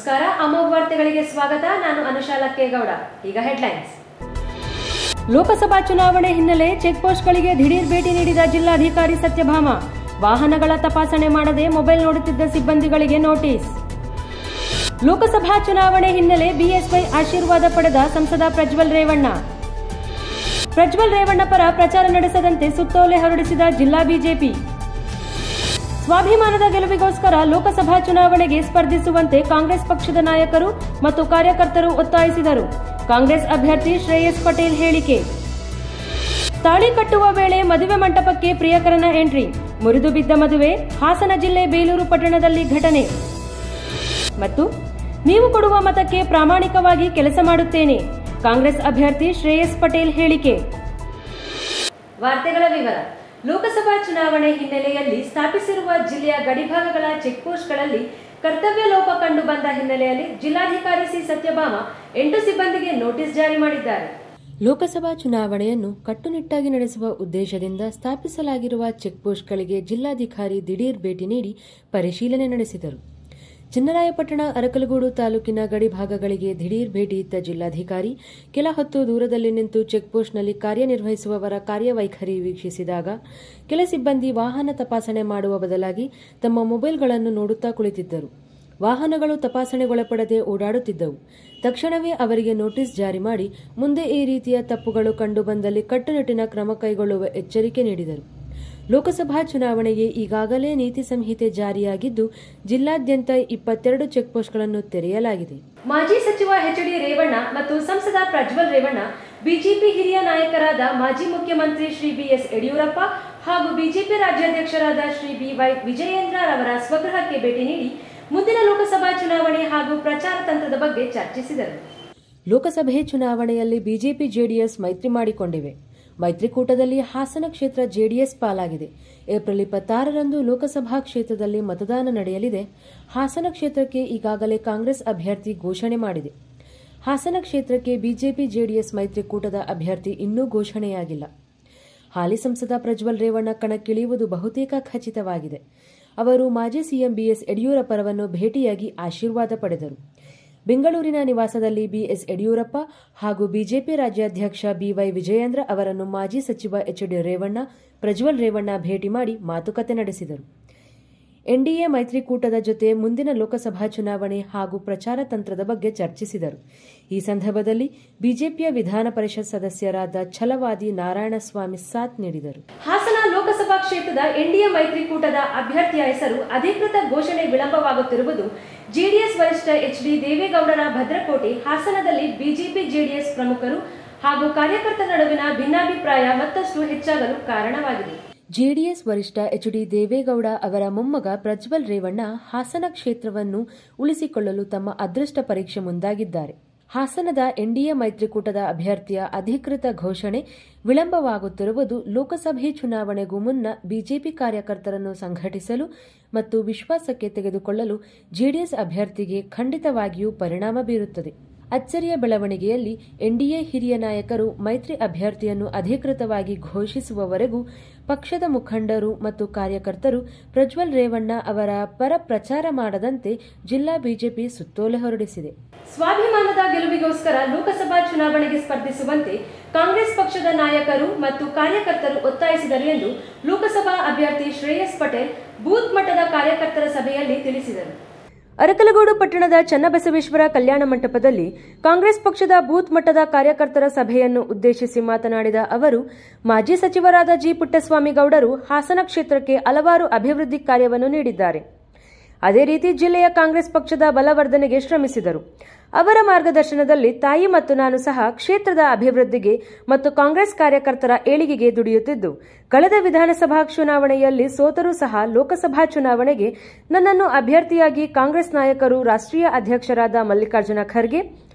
ನಮಸ್ಕಾರ, ಅಮೋಘ ವಾರ್ತೆಗಳಿಗೆ ಸ್ವಾಗತ. ನಾನು ಅನುಷಾ ಲಕ್ಕೇಗೌಡ. ಈಗ ಹೆಡ್ಲೈನ್ಸ್. ಲೋಕಸಭಾ ಚುನಾವಣೆ ಹಿನ್ನೆಲೆ ಚೆಕ್ ಪೋಸ್ಟ್ಗಳಿಗೆ ದಿಢೀರ್ ಭೇಟಿ ನೀಡಿದ ಜಿಲ್ಲಾಧಿಕಾರಿ ಸತ್ಯಭಾಮ. ವಾಹನಗಳ ತಪಾಸಣೆ ಮಾಡದೆ ಮೊಬೈಲ್ ನೋಡುತ್ತಿದ್ದ ಸಿಬ್ಬಂದಿಗಳಿಗೆ ನೋಟಿಸ್. ಲೋಕಸಭಾ ಚುನಾವಣೆ ಹಿನ್ನೆಲೆ ಬಿಎಸ್ವೈ ಆಶೀರ್ವಾದ ಪಡೆದ ಸಂಸದ ಪ್ರಜ್ವಲ್ ರೇವಣ್ಣ. ಪ್ರಜ್ವಲ್ ರೇವಣ್ಣ ಪರ ಪ್ರಚಾರ ನಡೆಸದಂತೆ ಸುತ್ತೋಲೆ ಹೊರಡಿಸಿದ ಜಿಲ್ಲಾ ಬಿಜೆಪಿ. ಸ್ವಾಭಿಮಾನದ ಗೆಲುವಿಗೋಸ್ಕರ ಲೋಕಸಭಾ ಚುನಾವಣೆಗೆ ಸ್ಪರ್ಧಿಸುವಂತೆ ಕಾಂಗ್ರೆಸ್ ಪಕ್ಷದ ನಾಯಕರು ಮತ್ತು ಕಾರ್ಯಕರ್ತರು ಒತ್ತಾಯಿಸಿದರು. ಕಾಂಗ್ರೆಸ್ ಅಭ್ಯರ್ಥಿ ಶ್ರೇಯಸ್ ಪಟೇಲ್ ಹೇಳಿಕೆ. ತಾಳಿ ಕಟ್ಟುವ ವೇಳೆ ಮದುವೆ ಮಂಟಪಕ್ಕೆ ಪ್ರಿಯಕರನ ಎಂಟ್ರಿ, ಮುರಿದು ಬಿದ್ದ ಮದುವೆ. ಹಾಸನ ಜಿಲ್ಲೆ ಬೇಲೂರು ಪಟ್ಟಣದಲ್ಲಿ ಘಟನೆ. ಮತ್ತು ನೀವು ಕೊಡುವ ಮತಕ್ಕೆ ಪ್ರಾಮಾಣಿಕವಾಗಿ ಕೆಲಸ ಮಾಡುತ್ತೇನೆ, ಕಾಂಗ್ರೆಸ್ ಅಭ್ಯರ್ಥಿ ಶ್ರೇಯಸ್ ಪಟೇಲ್ ಹೇಳಿಕೆ. ವಾರ್ತೆಗಳ ವಿವರ. ಲೋಕಸಭಾ ಚುನಾವಣೆ ಹಿನ್ನೆಲೆಯಲ್ಲಿ ಸ್ಥಾಪಿಸಿರುವ ಜಿಲ್ಲೆಯ ಗಡಿಭಾಗಗಳ ಚೆಕ್ಪೋಸ್ಟ್ಗಳಲ್ಲಿ ಕರ್ತವ್ಯ ಲೋಪ ಕಂಡು ಬಂದ ಹಿನ್ನೆಲೆಯಲ್ಲಿ ಜಿಲ್ಲಾಧಿಕಾರಿ ಸಿ ಸತ್ಯಭಾಮ 8 ಸಿಬ್ಬಂದಿಗೆ ನೋಟಿಸ್ ಜಾರಿ ಮಾಡಿದ್ದಾರೆ. ಲೋಕಸಭಾ ಚುನಾವಣೆಯನ್ನು ಕಟ್ಟುನಿಟ್ಟಾಗಿ ನಡೆಸುವ ಉದ್ದೇಶದಿಂದ ಸ್ಥಾಪಿಸಲಾಗಿರುವ ಚೆಕ್ಪೋಸ್ಟ್ಗಳಿಗೆ ಜಿಲ್ಲಾಧಿಕಾರಿ ದಿಢೀರ್ ಭೇಟಿ ನೀಡಿ ಪರಿಶೀಲನೆ ನಡೆಸಿದರು. ಚನ್ನರಾಯಪಟ್ಟಣ ಅರಕಲಗೂಡು ತಾಲೂಕಿನ ಗಡಿ ಭಾಗಗಳಿಗೆ ದಿಢೀರ್ ಭೇಟಿ ಇದ್ದ ಜಿಲ್ಲಾಧಿಕಾರಿ ಕೆಲ ಹೊತ್ತು ದೂರದಲ್ಲಿ ನಿಂತು ಚೆಕ್ಪೋಸ್ಟ್ನಲ್ಲಿ ಕಾರ್ಯನಿರ್ವಹಿಸುವವರ ಕಾರ್ಯವೈಖರಿ ವೀಕ್ಷಿಸಿದಾಗ ಕೆಲ ಸಿಬ್ಬಂದಿ ವಾಹನ ತಪಾಸಣೆ ಮಾಡುವ ಬದಲಾಗಿ ತಮ್ಮ ಮೊಬೈಲ್ಗಳನ್ನು ನೋಡುತ್ತಾ ಕುಳಿತಿದ್ದರು. ವಾಹನಗಳು ತಪಾಸಣೆಗೊಳಪಡದೆ ಓಡಾಡುತ್ತಿದ್ದವು. ತಕ್ಷಣವೇ ಅವರಿಗೆ ನೋಟಿಸ್ ಜಾರಿ ಮಾಡಿ ಮುಂದೆ ಈ ರೀತಿಯ ತಪ್ಪುಗಳು ಕಂಡುಬಂದಲ್ಲಿ ಕಟ್ಟುನಿಟ್ಟಿನ ಕ್ರಮ ಕೈಗೊಳ್ಳುವ ಎಚ್ಚರಿಕೆ ನೀಡಿದರು. ಲೋಕಸಭಾ ಚುನಾವಣೆಗೆ ಈಗಾಗಲೇ ನೀತಿ ಸಂಹಿತೆ ಜಾರಿಯಾಗಿದ್ದು ಜಿಲ್ಲಾದ್ಯಂತ 22 ಚೆಕ್ಪೋಸ್ಟ್ಗಳನ್ನು ತೆರೆಯಲಾಗಿದೆ. ಮಾಜಿ ಸಚಿವ ಎಚ್.ಡಿ. ರೇವಣ್ಣ ಮತ್ತು ಸಂಸದ ಪ್ರಜ್ವಲ್ ರೇವಣ್ಣ ಬಿಜೆಪಿ ಹಿರಿಯ ನಾಯಕರಾದ ಮಾಜಿ ಮುಖ್ಯಮಂತ್ರಿ ಶ್ರೀ ಬಿ.ಎಸ್. ಯಡಿಯೂರಪ್ಪ ಹಾಗೂ ಬಿಜೆಪಿ ರಾಜ್ಯಾಧ್ಯಕ್ಷರಾದ ಶ್ರೀ ಬಿ.ವೈ. ವಿಜಯೇಂದ್ರ ರವರ ಸ್ವಗೃಹಕ್ಕೆ ಭೇಟಿ ನೀಡಿ ಮುಂದಿನ ಲೋಕಸಭಾ ಚುನಾವಣೆ ಹಾಗೂ ಪ್ರಚಾರ ತಂತ್ರದ ಬಗ್ಗೆ ಚರ್ಚಿಸಿದರು. ಲೋಕಸಭೆ ಚುನಾವಣೆಯಲ್ಲಿ ಬಿಜೆಪಿ ಜೆಡಿಎಸ್ ಮೈತ್ರಿ ಮಾಡಿಕೊಂಡಿವೆ. ಮೈತ್ರಿಕೂಟದಲ್ಲಿ ಹಾಸನ ಕ್ಷೇತ್ರ ಜೆಡಿಎಸ್ ಪಾಲಾಗಿದೆ. ಏಪ್ರಿಲ್ 26ರಂದು ಲೋಕಸಭಾ ಕ್ಷೇತ್ರದಲ್ಲಿ ಮತದಾನ ನಡೆಯಲಿದೆ. ಹಾಸನ ಕ್ಷೇತ್ರಕ್ಕೆ ಈಗಾಗಲೇ ಕಾಂಗ್ರೆಸ್ ಅಭ್ಯರ್ಥಿ ಘೋಷಣೆ ಮಾಡಿದೆ. ಹಾಸನ ಕ್ಷೇತ್ರಕ್ಕೆ ಬಿಜೆಪಿ ಜೆಡಿಎಸ್ ಮೈತ್ರಿಕೂಟದ ಅಭ್ಯರ್ಥಿ ಇನ್ನೂ ಘೋಷಣೆಯಾಗಿಲ್ಲ. ಹಾಲಿ ಸಂಸದ ಪ್ರಜ್ವಲ್ ರೇವಣ್ಣ ಕಣಕ್ಕಿಳಿಯುವುದು ಬಹುತೇಕ ಖಚಿತವಾಗಿದೆ. ಅವರು ಮಾಜಿ ಸಿಎಂ ಬಿಎಸ್ ಯಡಿಯೂರಪ್ಪರನ್ನು ಭೇಟಿಯಾಗಿ ಆಶೀರ್ವಾದ ಪಡೆದರು. ಬೆಂಗಳೂರಿನ ನಿವಾಸದಲ್ಲಿ ಬಿಎಸ್ ಯಡಿಯೂರಪ್ಪ ಹಾಗೂ ಬಿಜೆಪಿ ರಾಜ್ಯಾಧ್ಯಕ್ಷ ಬಿವೈ ವಿಜಯೇಂದ್ರ ಅವರನ್ನು ಮಾಜಿ ಸಚಿವ ಎಚ್.ಡಿ. ರೇವಣ್ಣ, ಪ್ರಜ್ವಲ್ ರೇವಣ್ಣ ಭೇಟಿ ಮಾಡಿ ಮಾತುಕತೆ ನಡೆಸಿದರು. ಎನ್ಡಿಎ ಮೈತ್ರಿಕೂಟದ ಜೊತೆ ಮುಂದಿನ ಲೋಕಸಭಾ ಚುನಾವಣೆ ಹಾಗೂ ಪ್ರಚಾರ ತಂತ್ರದ ಬಗ್ಗೆ ಚರ್ಚಿಸಿದರು. ಈ ಸಂದರ್ಭದಲ್ಲಿ ಬಿಜೆಪಿಯ ವಿಧಾನ ಪರಿಷತ್ ಸದಸ್ಯರಾದ ಛಲವಾದಿ ನಾರಾಯಣಸ್ವಾಮಿ ಸಾಥ್ ನೀಡಿದರು. ಹಾಸನ ಲೋಕಸಭಾ ಕ್ಷೇತ್ರದ ಎನ್ಡಿಎ ಮೈತ್ರಿಕೂಟದ ಅಭ್ಯರ್ಥಿಯ ಹೆಸರು ಅಧಿಕೃತ ಘೋಷಣೆ ವಿಳಂಬವಾಗುತ್ತಿರುವುದು ಜೆಡಿಎಸ್ ವರಿಷ್ಠ ಎಚ್.ಡಿ. ದೇವೇಗೌಡರ ಭದ್ರಕೋಟೆ ಹಾಸನದಲ್ಲಿ ಬಿಜೆಪಿ ಜೆಡಿಎಸ್ ಪ್ರಮುಖರು ಹಾಗೂ ಕಾರ್ಯಕರ್ತರ ನಡುವಿನ ಭಿನ್ನಾಭಿಪ್ರಾಯ ಮತ್ತಷ್ಟು ಹೆಚ್ಚಾಗಲು ಕಾರಣವಾಗಿದೆ. ಜೆಡಿಎಸ್ ವರಿಷ್ಠ ಎಚ್.ಡಿ. ದೇವೇಗೌಡ ಅವರ ಮೊಮ್ಮಗ ಪ್ರಜ್ವಲ್ ರೇವಣ್ಣ ಹಾಸನ ಕ್ಷೇತ್ರವನ್ನು ಉಳಿಸಿಕೊಳ್ಳಲು ತಮ್ಮ ಅದೃಷ್ಟ ಪರೀಕ್ಷೆ ಮುಂದಾಗಿದ್ದಾರೆ. ಹಾಸನದ ಎನ್ಡಿಎ ಮೈತ್ರಿಕೂಟದ ಅಭ್ಯರ್ಥಿಯ ಅಧಿಕೃತ ಘೋಷಣೆ ವಿಳಂಬವಾಗುತ್ತಿರುವುದು ಲೋಕಸಭೆ ಚುನಾವಣೆಗೂ ಮುನ್ನ ಬಿಜೆಪಿ ಕಾರ್ಯಕರ್ತರನ್ನು ಸಂಘಟಿಸಲು ಮತ್ತು ವಿಶ್ವಾಸಕ್ಕೆ ತೆಗೆದುಕೊಳ್ಳಲು ಜೆಡಿಎಸ್ ಅಭ್ಯರ್ಥಿಗೆ ಖಂಡಿತವಾಗಿಯೂ ಪರಿಣಾಮ ಬೀರುತ್ತದೆ. ಅಚ್ಚರಿಯ ಬೆಳವಣಿಗೆಯಲ್ಲಿ ಎನ್ಡಿಎ ಹಿರಿಯ ನಾಯಕರು ಮೈತ್ರಿ ಅಭ್ಯರ್ಥಿಯನ್ನು ಅಧಿಕೃತವಾಗಿ ಘೋಷಿಸುವವರೆಗೂ ಪಕ್ಷದ ಮುಖಂಡರು ಮತ್ತು ಕಾರ್ಯಕರ್ತರು ಪ್ರಜ್ವಲ್ ರೇವಣ್ಣ ಅವರ ಪರ ಪ್ರಚಾರ ಮಾಡದಂತೆ ಜಿಲ್ಲಾ ಬಿಜೆಪಿ ಸುತ್ತೋಲೆ ಹೊರಡಿಸಿದೆ. ಸ್ವಾಭಿಮಾನದ ಗೆಲುವಿಗೋಸ್ಕರ ಲೋಕಸಭಾ ಚುನಾವಣೆಗೆ ಸ್ಪರ್ಧಿಸುವಂತೆ ಕಾಂಗ್ರೆಸ್ ಪಕ್ಷದ ನಾಯಕರು ಮತ್ತು ಕಾರ್ಯಕರ್ತರು ಒತ್ತಾಯಿಸಿದರು ಎಂದು ಲೋಕಸಭಾ ಅಭ್ಯರ್ಥಿ ಶ್ರೇಯಸ್ ಪಟೇಲ್ ಬೂತ್ ಮಟ್ಟದ ಕಾರ್ಯಕರ್ತರ ಸಭೆಯಲ್ಲಿ ತಿಳಿಸಿದರು. ಅರಕಲಗೂಡು ಪಟ್ಟಣದ ಚನ್ನಬಸವೇಶ್ವರ ಕಲ್ಯಾಣ ಮಂಟಪದಲ್ಲಿ ಕಾಂಗ್ರೆಸ್ ಪಕ್ಷದ ಬೂತ್ ಮಟ್ಟದ ಕಾರ್ಯಕರ್ತರ ಸಭೆಯನ್ನು ಉದ್ದೇಶಿಸಿ ಮಾತನಾಡಿದ ಅವರು, ಮಾಜಿ ಸಚಿವರಾದ ಜಿ. ಪುಟ್ಟಸ್ವಾಮಿ ಗೌಡರು ಹಾಸನ ಕ್ಷೇತ್ರಕ್ಕೆ ಹಲವಾರು ಅಭಿವೃದ್ಧಿ ಕಾರ್ಯವನ್ನು ನೀಡಿದ್ದಾರೆ. ಅದೇ ರೀತಿ ಜಿಲ್ಲೆಯ ಕಾಂಗ್ರೆಸ್ ಪಕ್ಷದ ಬಲವರ್ಧನೆಗೆ ಶ್ರಮಿಸಿದರು. ಅವರ ಮಾರ್ಗದರ್ಶನದಲ್ಲಿ ತಾಯಿ ಮತ್ತು ನಾನು ಸಹ ಕ್ಷೇತ್ರದ ಅಭಿವೃದ್ಧಿಗೆ ಮತ್ತು ಕಾಂಗ್ರೆಸ್ ಕಾರ್ಯಕರ್ತರ ಏಳಿಗೆಗೆ ದುಡಿಯುತ್ತಿದ್ದು, ಕಳೆದ ವಿಧಾನಸಭಾ ಚುನಾವಣೆಯಲ್ಲಿ ಸೋತರೂ ಸಹ ಲೋಕಸಭಾ ಚುನಾವಣೆಗೆ ನನ್ನನ್ನು ಅಭ್ಯರ್ಥಿಯಾಗಿ ಕಾಂಗ್ರೆಸ್ ನಾಯಕರು, ರಾಷ್ಟ್ರೀಯ ಅಧ್ಯಕ್ಷರಾದ ಮಲ್ಲಿಕಾರ್ಜುನ ಖರ್ಗೆ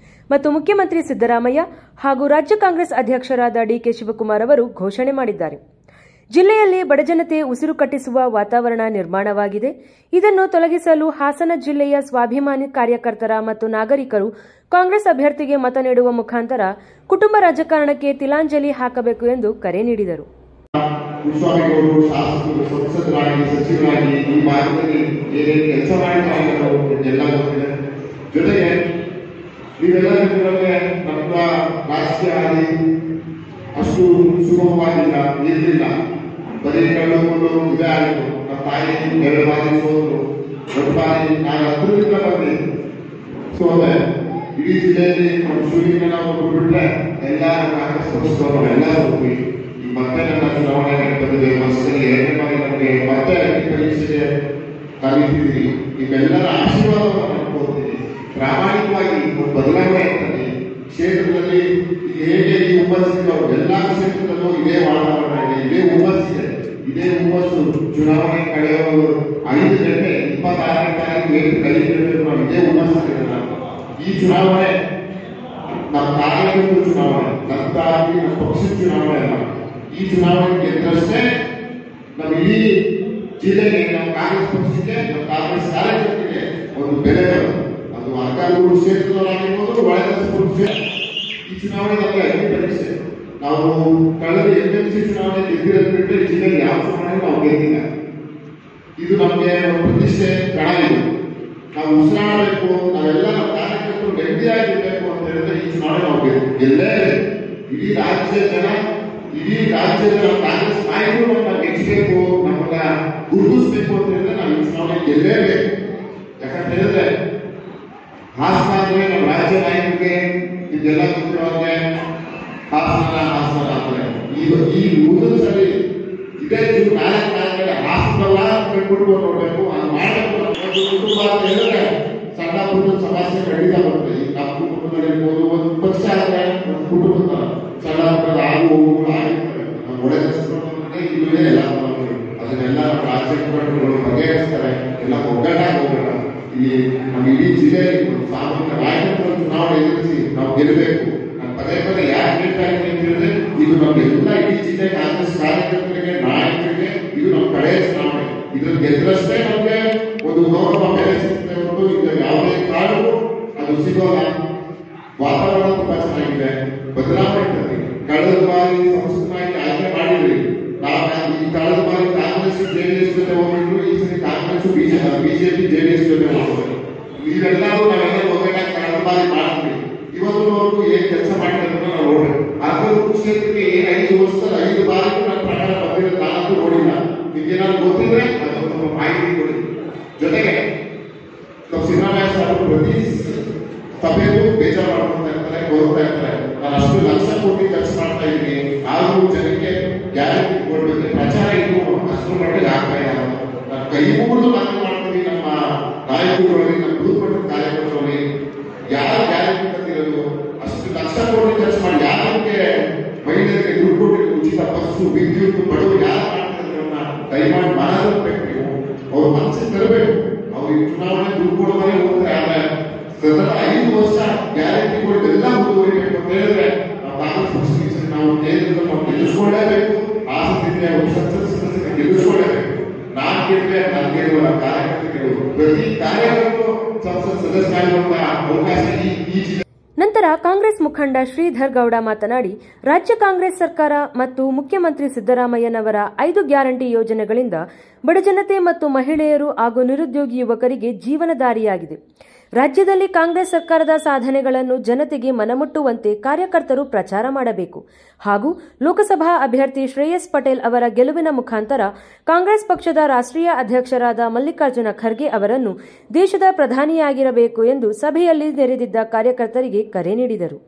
ಮತ್ತು ಮುಖ್ಯಮಂತ್ರಿ ಸಿದ್ದರಾಮಯ್ಯ ಹಾಗೂ ರಾಜ್ಯ ಕಾಂಗ್ರೆಸ್ ಅಧ್ಯಕ್ಷರಾದ ಡಿಕೆ ಶಿವಕುಮಾರ್ ಅವರು ಘೋಷಣೆ ಮಾಡಿದ್ದಾರೆ. ಜಿಲ್ಲೆಯಲ್ಲಿ ಬಡಜನತೆ ಉಸಿರು ಕಟ್ಟಿಸುವ ವಾತಾವರಣ ನಿರ್ಮಾಣವಾಗಿದೆ. ಇದನ್ನು ತೊಲಗಿಸಲು ಹಾಸನ ಜಿಲ್ಲೆಯ ಸ್ವಾಭಿಮಾನಿ ಕಾರ್ಯಕರ್ತರ ಮತ್ತು ನಾಗರಿಕರು ಕಾಂಗ್ರೆಸ್ ಅಭ್ಯರ್ಥಿಗೆ ಮತ ನೀಡುವ ಮುಖಾಂತರ ಕುಟುಂಬ ರಾಜಕಾರಣಕ್ಕೆ ತಿಲಾಂಜಲಿ ಹಾಕಬೇಕು ಎಂದು ಕರೆ ನೀಡಿದರು. ಜೊತೆಗೆ ನೀವೆಲ್ಲ ನಮ್ಮ ರಾಜಕೀಯ ಹಾದಿ ಅಷ್ಟು ಸುಗಮವಾಗಿಲ್ಲ ಇರಲಿಲ್ಲ. ಬರೀ ಕಳೆದುಕೊಂಡು ಇದೇ ಆಗಿತ್ತು. ನಮ್ಮ ತಾಯಿ 2 ಬಾರಿ ಸೋದ್ರು, 1 ಬಾರಿ ನಾನು 10ರಿಂದ ಬಂದೆ ಸೋದೆ. ಇಡೀ ಜಿಲ್ಲೆಯಲ್ಲಿ ನಮ್ಮ ಶೂನ್ಯ ನಾವು ಬಿಟ್ರೆ ಎಲ್ಲ ಕಾಂಗ್ರೆಸ್ ಪಕ್ಷದವರು ಎಲ್ಲರೂ ಹೋಗಿ ಈ ಮತ್ತೆ ನನ್ನ ಚುನಾವಣೆ ಬಂದಿದೆ. ವರ್ಷದಲ್ಲಿ 2ನೇ ಬಾರಿ ನಮಗೆ ಮತ್ತೆ ಪರೀಕ್ಷೆಗೆ ಕರೀತಿದ್ದೀವಿ. ನಿಮ್ಮೆಲ್ಲರ ಆಶೀರ್ವಾದವನ್ನು ಮಾಡ್ಕೊಳ್ತೀವಿ. ಪ್ರಾಮಾಣಿಕವಾಗಿ ಒಂದು ಬದಲಾವಣೆ ಆಗ್ತದೆ ಕ್ಷೇತ್ರದಲ್ಲಿ. ಹೇಗೆ ಈ ಹುಮ್ಮಸ್ಸಿದೆ ಎಲ್ಲ ಕ್ಷೇತ್ರದಲ್ಲೂ ಇದೇ ವಾತಾವರಣ ಇದೆ, ಇದೇ ಹುಮ್ಮಸ್ಸಿದೆ, ಇದೇ ಹುಮ್ಮಸ್ಸು. ಚುನಾವಣೆ ಕಳೆಯುವ 5 ಗಂಟೆ 26ನೇ ತಾರೀಕು ಏನು ಕಲಿತಿರಬೇಕು ನಾವು ಇದೇ ಹುಮ್ಮಸ್ಸಿದೆ. ಈ ಚುನಾವಣೆ ನಮ್ಮ ಕಾರ್ಯಕರ್ತರ ಚುನಾವಣೆ, ನಮ್ದಾಗಿ ನಮ್ಮ ಪಕ್ಷದ ಚುನಾವಣೆ ಅಲ್ಲ. ಈ ಚುನಾವಣೆ ಗೆದ್ದಷ್ಟೇ ನಮ್ಮ ಇಡೀ ಜಿಲ್ಲೆಗೆ, ನಮ್ಮ ಕಾಂಗ್ರೆಸ್ ಪಕ್ಷಕ್ಕೆ, ನಮ್ಮ ಕಾಂಗ್ರೆಸ್ ಕಾರ್ಯಕರ್ತರಿಗೆ ಒಂದು ಬೆಲೆ ಬರುತ್ತೆ. ಅದು ಅರ್ಕಾಲೂರು ಕ್ಷೇತ್ರದವರಾಗಿರ್ಬೋದು, ಒಳಗಸ್ಪುರ ಕ್ಷೇತ್ರ. ಈ ಚುನಾವಣೆ ನಮಗೆ ಅಗ್ನಿ ಪರೀಕ್ಷೆ. ನಾವು ಕಳೆದ FMC ಚುನಾವಣೆ ಗೆದ್ದಿರೋದು ಬಿಟ್ಟರೆ ಜಿಲ್ಲೆಗೆ ಯಾವ ಚುನಾವಣೆ ನಾವು ಗೆದ್ದಿಲ್ಲ. ಇದು ನಮಗೆ ಒಂದು ಪ್ರತಿಷ್ಠೆ ಕಣ. ಇದು ನಾವು ಉಸಿರಾಡಬೇಕು, ನಾವೆಲ್ಲ ನಮ್ಮ ಕಾರ್ಯಕರ್ತರು ನೆಮ್ಮದಿಯಾಗಿರ್ಬೇಕು ಅಂತ ಹೇಳಿದ್ರೆ ಈ ಚುನಾವಣೆ ನಾವು ಗೆಲ್ಲೇ. ಇಡೀ ರಾಜ್ಯ ಜನ, ಇಡೀ ರಾಜ್ಯದ ಕಾಂಗ್ರೆಸ್ ನಾಯಕರು ನಮ್ಮನ್ನ ಮೆಚ್ಚಬೇಕು, ನಮ್ಮನ್ನ ಗುರುತಿಸಬೇಕು ಅಂತ ಹೇಳಿದ್ರೆ ನಾವು ಈ ಚುನಾವಣೆ ಗೆಲ್ಲೇಬೇಕು. ಯಾಕಂತ ಹೇಳಿದ್ರೆ ಹಾಸನ ಅಂದ್ರೆ ನಮ್ಮ ರಾಜ್ಯ ನಾಯಕರಿಗೆ ಇದೆಲ್ಲ ಗೊತ್ತಿರೋದ್ರೆ ಹಾಸನ ಅಂತಾರೆ. ಈ ಉಳಿದ ಸರಿ ಇದೇ 4 ಕಾಲದಲ್ಲಿ ಹಾಸನಲ್ಲ ಕಟ್ಬಿಟ್ಟು ನೋಡ್ಬೇಕು, ಅದು ಮಾಡಬೇಕು. ಕುಟುಂಬ ಅಂತ ಹೇಳಿದ್ರೆ ಸಣ್ಣ ಪುಟ್ಟ ಸಮಸ್ಯೆ ಖಂಡಿತ ಬರುತ್ತೆ. ನಮ್ಮ ಕುಟುಂಬದಲ್ಲಿರ್ಬೋದು, ಒಂದು ಪಕ್ಷ ಆದ್ರೆ ಒಂದು ಕುಟುಂಬದ ಸಣ್ಣ ಪುಟ್ಟದ ಆಗು ಹೋಗುಗಳು ಆಗಿರ್ತವೆ. ನಮ್ಮ ಒಳ್ಳೆ ಇಲ್ಲವೇ ಎಲ್ಲ ಅದನ್ನೆಲ್ಲ ನಮ್ಮ ರಾಜ್ಯಗಳು ಬಗೆಹರಿಸ್ತಾರೆ. ಎಲ್ಲ ಒಗ್ಗಟ್ಟಾಗಿ ಹೋಗೋಣ. ಇಲ್ಲಿ ನಮ್ಮ ಇಡೀ ಜಿಲ್ಲೆಯಲ್ಲಿ ಒಂದು ಸಾಮೂಹಿಕ ನಾಯಕತ್ವ ಚುನಾವಣೆ ಎದುರಿಸಿ ನಾವು ಗೆಲ್ಲಬೇಕು. ನಾನು ಪದೇ ಪದೇ ಯಾಕೆ ಹೇಳ್ತಾ ಇದ್ದೀನಿ ಅಂತ ಹೇಳಿದ್ರೆ ಇದು ನಮ್ಗೆಲ್ಲ ಇಡೀ ಜಿಲ್ಲೆ ಕಾಂಗ್ರೆಸ್ ಕಾರ್ಯಕರ್ತರಿಗೆ, ನಾಯಕರಿಗೆ ಇದು ನಮ್ಮ ಕಡೆಯ ಚುನಾವಣೆ. ಇದ್ರಲ್ಲಿ ಗೆದ್ದರಷ್ಟೇ ನಮಗೆ ಒಂದು ಗೌರವ ಬೆಲೆ ಸಿಗುತ್ತೆ ಹೊರತು ಈಗ ಯಾವುದೇ ಕಾರಣಕ್ಕೂ ಅದು ಸಿಗೋಲ್ಲ. ವಾತಾವರಣ ತುಂಬಾ ಚೆನ್ನಾಗಿದೆ, ಬದಲಾವಣೆ ಇರ್ತದೆ. ಕಳೆದ ಬಾರಿ ಸಂಸ್ಕೃತವಾಗಿ ಆಯ್ಕೆ ಮಾಡಿದ್ರಿ. ಈ ಕಳೆದ ಬಾರಿ ಕಾಂಗ್ರೆಸ್ JDS ಜೊತೆ ಹೋಗಿದ್ರು, ಈ ಸರಿ ಕಾಂಗ್ರೆಸ್ ಬಿಜೆಪಿ JDS ಜೊತೆ ಹೋಗ್ತಾರೆ. ಇವೆಲ್ಲರೂ ನಾವೆಲ್ಲ ಒಗ್ಗಟ್ಟಾಗಿ ಕಳೆದ ಬಾರಿ ಮಾಡ್ತೀವಿ. ಇವತ್ತಿನವರೆಗೂ ಏನ್ ಕೆಲಸ ಮಾಡಿದ್ರೆ ನಾವು ನೋಡ್ಬೇಕು. ಅರ್ಕಾಲೂರು ಕ್ಷೇತ್ರಕ್ಕೆ 5 ವರ್ಷದಲ್ಲಿ 5 ಬಾರಿಗೂ ನನ್ನ ಪ್ರಕಾರ ಬಂದಿರೋ ನಾನಂತೂ ನೋಡಿಲ್ಲ. ನಿಮ್ಗೇನಾದ್ರು ಗೊತ್ತಿದ್ರೆ ಅದೊಂದು ಮಾಹಿತಿ ಕೊಡಿ. ಜೊತೆಗೆ ನಮ್ಮ ಸಿದ್ದರಾಮಯ್ಯ ಸಾಹೇಬರು ಪ್ರತಿ ಸಭೆಗೂ ಬೇಜಾರು ಮಾಡ್ಕೊತಾ ಇರ್ತಾರೆ, ಕೋರ್ತಾ ಇರ್ತಾರೆ. ನಾನು ಅಷ್ಟು ಲಕ್ಷ ಕೋಟಿ ಖರ್ಚು ಮಾಡ್ತಾ ಇದ್ದೀನಿ, ಆದ್ರೂ ಜನಕ್ಕೆ ಗ್ಯಾರಂಟಿ ಕೊಡ್ಬೇಕು, ಪ್ರಚಾರ ಇದ್ದು ಅಷ್ಟು ಮಟ್ಟಿಗೆ ಆಗ್ತಾ ಇಲ್ಲ. ನಾನು ಕೈ ಮುಗಿದು ಮಾತು ಮಾಡ್ತೀವಿ ನಮ್ಮ ನಾಯಕರುಗಳಲ್ಲಿ, ನಮ್ಮ ಬೂತ್ಮಟ್ಟದ ಕಾರ್ಯಕರ್ತರಲ್ಲಿ. ಯಾರು ಗ್ಯಾರಂಟಿ ತಂದಿರೋದು ಅಷ್ಟು ಲಕ್ಷ ಕೋಟಿ ಖರ್ಚು ಮಾಡಿ ಯಾರಿಗೆ ಮಹಿಳೆಯರಿಗೆ ದುಡ್ಡು ಕೊಟ್ಟು ಉಚಿತ ಬಸ್ಸು, ವಿದ್ಯುತ್, ಬಡವರು ಯಾರು ಮಾಡ್ತಿರೋದನ್ನ ದಯಮಾಡಿ ಮಾಡಬೇಕು. ನೀವು ಅವ್ರ ಮನಸ್ಸಿಗೆ ತರಬೇಕು. ಅವ್ರು ಈ ಚುನಾವಣೆ ದುಡ್ಡು ಕೊಡೋದೇ ಹೋಗ್ತಾರೆ. ಆದ್ರೆ ಸತತ 5 ವರ್ಷ ಗ್ಯಾರಂಟಿಗಳೆಲ್ಲ ಮುಂದುವರಿಬೇಕು ಅಂತ ಹೇಳಿದ್ರೆ ನಾವು ಕಾಂಗ್ರೆಸ್ ಪಕ್ಷಕ್ಕೆ ನಾವು ಕೇಂದ್ರದಲ್ಲಿ ನಾವು ಗೆಲ್ಲಿಸ್ಕೊಳ್ಳೇಬೇಕು. ಆಸಕ್ತಿಗೆ ಸದಸ್ಯರಿಗೆ ಗೆಲ್ಲಿಸ್ಕೊಳ್ಳೇಬೇಕು. ನಾನು ಗೆದ್ದರೆ ನಾನು ಗೆಲ್ಲುವ ಕಾರ್ಯಕರ್ತರು ಪ್ರತಿ ಕಾರ್ಯಕರ್ತರು ಸಂಸತ್ ಸದಸ್ಯರಾಗುವಂತ ಅವಕಾಶ ಈ ನಂತರ ಕಾಂಗ್ರೆಸ್ ಮುಖಂಡ ಶ್ರೀಧರ್ ಗೌಡ ಮಾತನಾಡಿ, ರಾಜ್ಯ ಕಾಂಗ್ರೆಸ್ ಸರ್ಕಾರ ಮತ್ತು ಮುಖ್ಯಮಂತ್ರಿ ಸಿದ್ದರಾಮಯ್ಯನವರ 5 ಗ್ಯಾರಂಟಿ ಯೋಜನೆಗಳಿಂದ ಬಡಜನತೆ ಮತ್ತು ಮಹಿಳೆಯರು ಹಾಗೂ ನಿರುದ್ಯೋಗಿ ಯುವಕರಿಗೆ ಜೀವನದಾರಿಯಾಗಿದೆ. ರಾಜ್ಯದಲ್ಲಿ ಕಾಂಗ್ರೆಸ್ ಸರ್ಕಾರದ ಸಾಧನೆಗಳನ್ನು ಜನತೆಗೆ ಮನಮುಟ್ಟುವಂತೆ ಕಾರ್ಯಕರ್ತರು ಪ್ರಚಾರ ಮಾಡಬೇಕು ಹಾಗೂ ಲೋಕಸಭಾ ಅಭ್ಯರ್ಥಿ ಶ್ರೇಯಸ್ ಪಟೇಲ್ ಅವರ ಗೆಲುವಿನ ಮುಖಾಂತರ ಕಾಂಗ್ರೆಸ್ ಪಕ್ಷದ ರಾಷ್ಟ್ರೀಯ ಅಧ್ಯಕ್ಷರಾದ ಮಲ್ಲಿಕಾರ್ಜುನ ಖರ್ಗೆ ಅವರನ್ನು ದೇಶದ ಪ್ರಧಾನಿಯಾಗಿರಬೇಕು ಎಂದು ಸಭೆಯಲ್ಲಿ ನೆರೆದಿದ್ದ ಕಾರ್ಯಕರ್ತರಿಗೆ ಕರೆ ನೀಡಿದರು.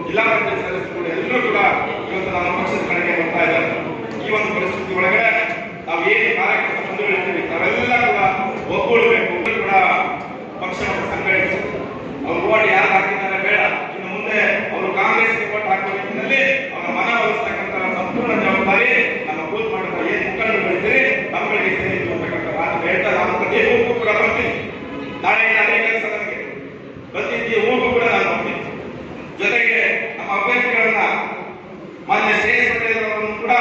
ಜಿಲ್ಲಾ ಪಂಚಾಯತ್ ಸದಸ್ಯರು ಎಲ್ಲರೂ ಕೂಡ ಇವತ್ತು ನಮ್ಮ ಪಕ್ಷದ ಕಡೆಗೆ ಬರ್ತಾ ಇದ್ದಾರೆ. ಈ ಒಂದು ಪರಿಸ್ಥಿತಿ ಒಳಗಡೆ ನಾವು ಏನು ಕಾರ್ಯಕರ್ತ ಬಂಧುಗಳಿರ್ತೀವಿ ತಾವೆಲ್ಲ ಕೂಡ ಒಗ್ಗೂಡಬೇಕು. ಕೂಡ ಪಕ್ಷವನ್ನು ಸಂಘಟಿಸಿ ಅವ್ರು ಓಟ್ ಯಾರು ಹಾಕಿದ್ದಾರೆ ಬೇಡ, ಇನ್ನು ಮುಂದೆ ಅವರು ಕಾಂಗ್ರೆಸ್ಗೆ ಓಟ್ ಹಾಕುವ ನಿಟ್ಟಿನಲ್ಲಿ ಅವರ ಮನವೊಲಿಸ್ತಕ್ಕಂಥ ಸಂಪೂರ್ಣ ಜವಾಬ್ದಾರಿ ನಮ್ಮ ಬೂತ್ ಮಾಡಿದ ಏನು ಮುಖಂಡರುಗಳಿದ್ದೀರಿ ನಮ್ಮಗಳಿಗೆ ಸೇರಿತು ಅಂತಕ್ಕಂಥ ಮಾತು ಹೇಳ್ತಾ ನಾನು ಪ್ರತಿ ಊರಿಗೂ ಕೂಡ ಬರ್ತೀನಿ. ನಾಳೆ ಅದೇ ಕೆಲಸ ನನಗೆ ಪ್ರತಿ ಊರಿಗೂ ಕೂಡ ನಾನು ಬರ್ತೀನಿ. ಜೊತೆಗೆ ನಮ್ಮ ಅಭ್ಯರ್ಥಿಗಳನ್ನ ಮಾನ್ಯ ಶ್ರೇಯಸ್ ಪಟೇಲ್ ಅವರನ್ನು ಕೂಡ